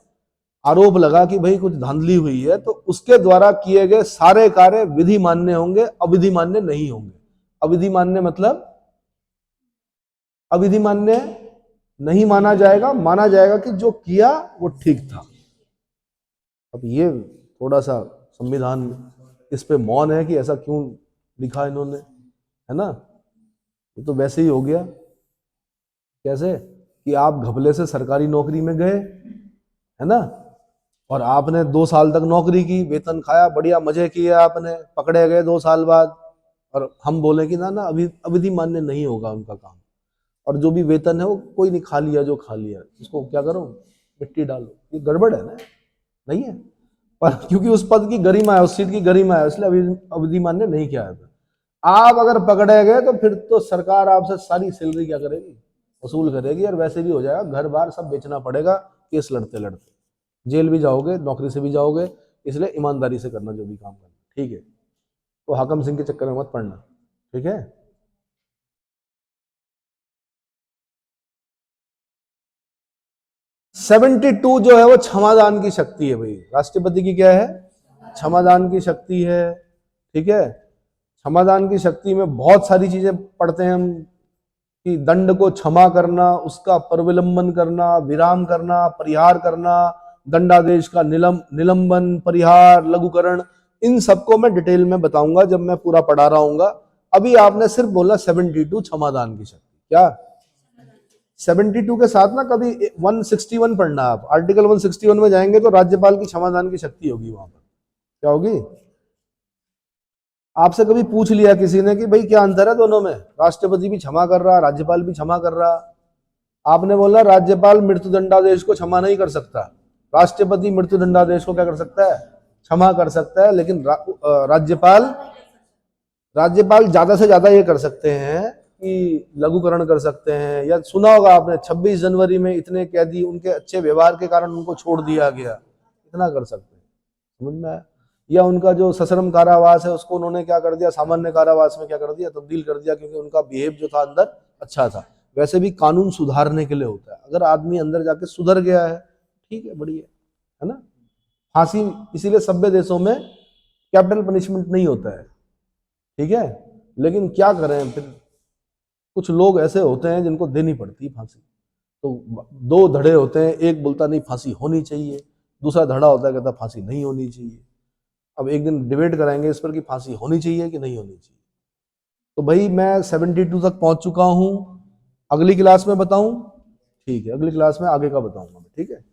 आरोप लगा कि भाई कुछ धांधली हुई है, तो उसके द्वारा किए गए सारे कार्य विधि मान्य होंगे, अविधि मान्य नहीं होंगे। अविधि मान्य मतलब अविधि मान्य नहीं माना जाएगा, माना जाएगा कि जो किया वो ठीक था। अब ये थोड़ा सा संविधान इस पे मौन है कि ऐसा क्यों लिखा इन्होंने, है ना। ये तो वैसे ही हो गया। कैसे कि आप घपले से सरकारी नौकरी में गए, है ना, और आपने 2 साल तक नौकरी की, वेतन खाया, बढ़िया मजे किए, आपने पकड़े गए 2 साल बाद, और हम बोले कि ना ना अभी अविधि मान्य नहीं होगा उनका काम, और जो भी वेतन है वो कोई नहीं, खा लिया जो खा लिया, उसको क्या करो, मिट्टी डालो। ये गड़बड़ है ना, नहीं है। पर क्योंकि उस पद की गरिमा है, उस सीट की गरिमा है, इसलिए अविधि मान्य नहीं किया जाता। आप अगर पकड़े गए तो फिर तो सरकार आपसे सारी सैलरी क्या करेगी, वसूल करेगी, और वैसे भी हो जाएगा, घर बार सब बेचना पड़ेगा केस लड़ते लड़ते, जेल भी जाओगे, नौकरी से भी जाओगे। इसलिए ईमानदारी से करना जो भी काम करना, ठीक है। तो हाकम सिंह के चक्कर में मत पड़ना, ठीक है। सेवेंटी टू जो है वो क्षमादान की शक्ति है भाई। राष्ट्रपति की क्या है? क्षमादान की शक्ति है, ठीक है। क्षमादान की शक्ति में बहुत सारी चीजें पढ़ते हैं हम, कि दंड को क्षमा करना, उसका परविलंबन करना, विराम करना, परिहार करना, दंडादेश का निलंबन, परिहार, लघुकरण, इन सबको मैं डिटेल में बताऊंगा जब मैं पूरा पढ़ा रहा हूंगा। अभी आपने सिर्फ बोला 72 क्षमादान की शक्ति। क्या 72 के साथ ना कभी 161 पढ़ना, आप आर्टिकल 161 में जाएंगे तो राज्यपाल की क्षमादान की शक्ति होगी वहां पर। क्या होगी? आपसे कभी पूछ लिया किसी ने कि भाई क्या अंतर है दोनों में, राष्ट्रपति भी क्षमा कर रहा, राज्यपाल भी क्षमा कर रहा, आपने बोला राज्यपाल मृत्यु दंडादेश को क्षमा नहीं कर सकता, राष्ट्रपति मृत्यु दंडादेश को क्या कर सकता है? क्षमा कर सकता है। लेकिन राज्यपाल राज्यपाल ज्यादा से ज्यादा ये कर सकते हैं कि लघुकरण कर सकते हैं। या सुना होगा आपने 26 जनवरी में इतने कैदी उनके अच्छे व्यवहार के कारण उनको छोड़ दिया गया, इतना कर सकते हैं, समझ में आया? या उनका जो सश्रम कारावास है उसको उन्होंने क्या कर दिया, सामान्य कारावास में क्या कर दिया, तब्दील कर दिया, क्योंकि उनका बिहेव जो था अंदर अच्छा था। वैसे भी कानून सुधारने के लिए होता है, अगर आदमी अंदर जाके सुधर गया है, ठीक है, बढ़िया है ना। फांसी इसीलिए सभ्य देशों में कैपिटल पनिशमेंट नहीं होता है, ठीक है। लेकिन क्या करें फिर, कुछ लोग ऐसे होते हैं जिनको देनी पड़ती है फांसी। तो 2 धड़े होते हैं, एक बोलता नहीं फांसी होनी चाहिए, दूसरा धड़ा होता है कहता फांसी नहीं होनी चाहिए। अब एक दिन डिबेट कराएंगे इस पर कि फांसी होनी चाहिए कि नहीं होनी चाहिए। तो भाई मैं 72 तक पहुंच चुका हूं, अगली क्लास में बताऊं? ठीक है, अगली क्लास में आगे का बताऊंगा, ठीक है।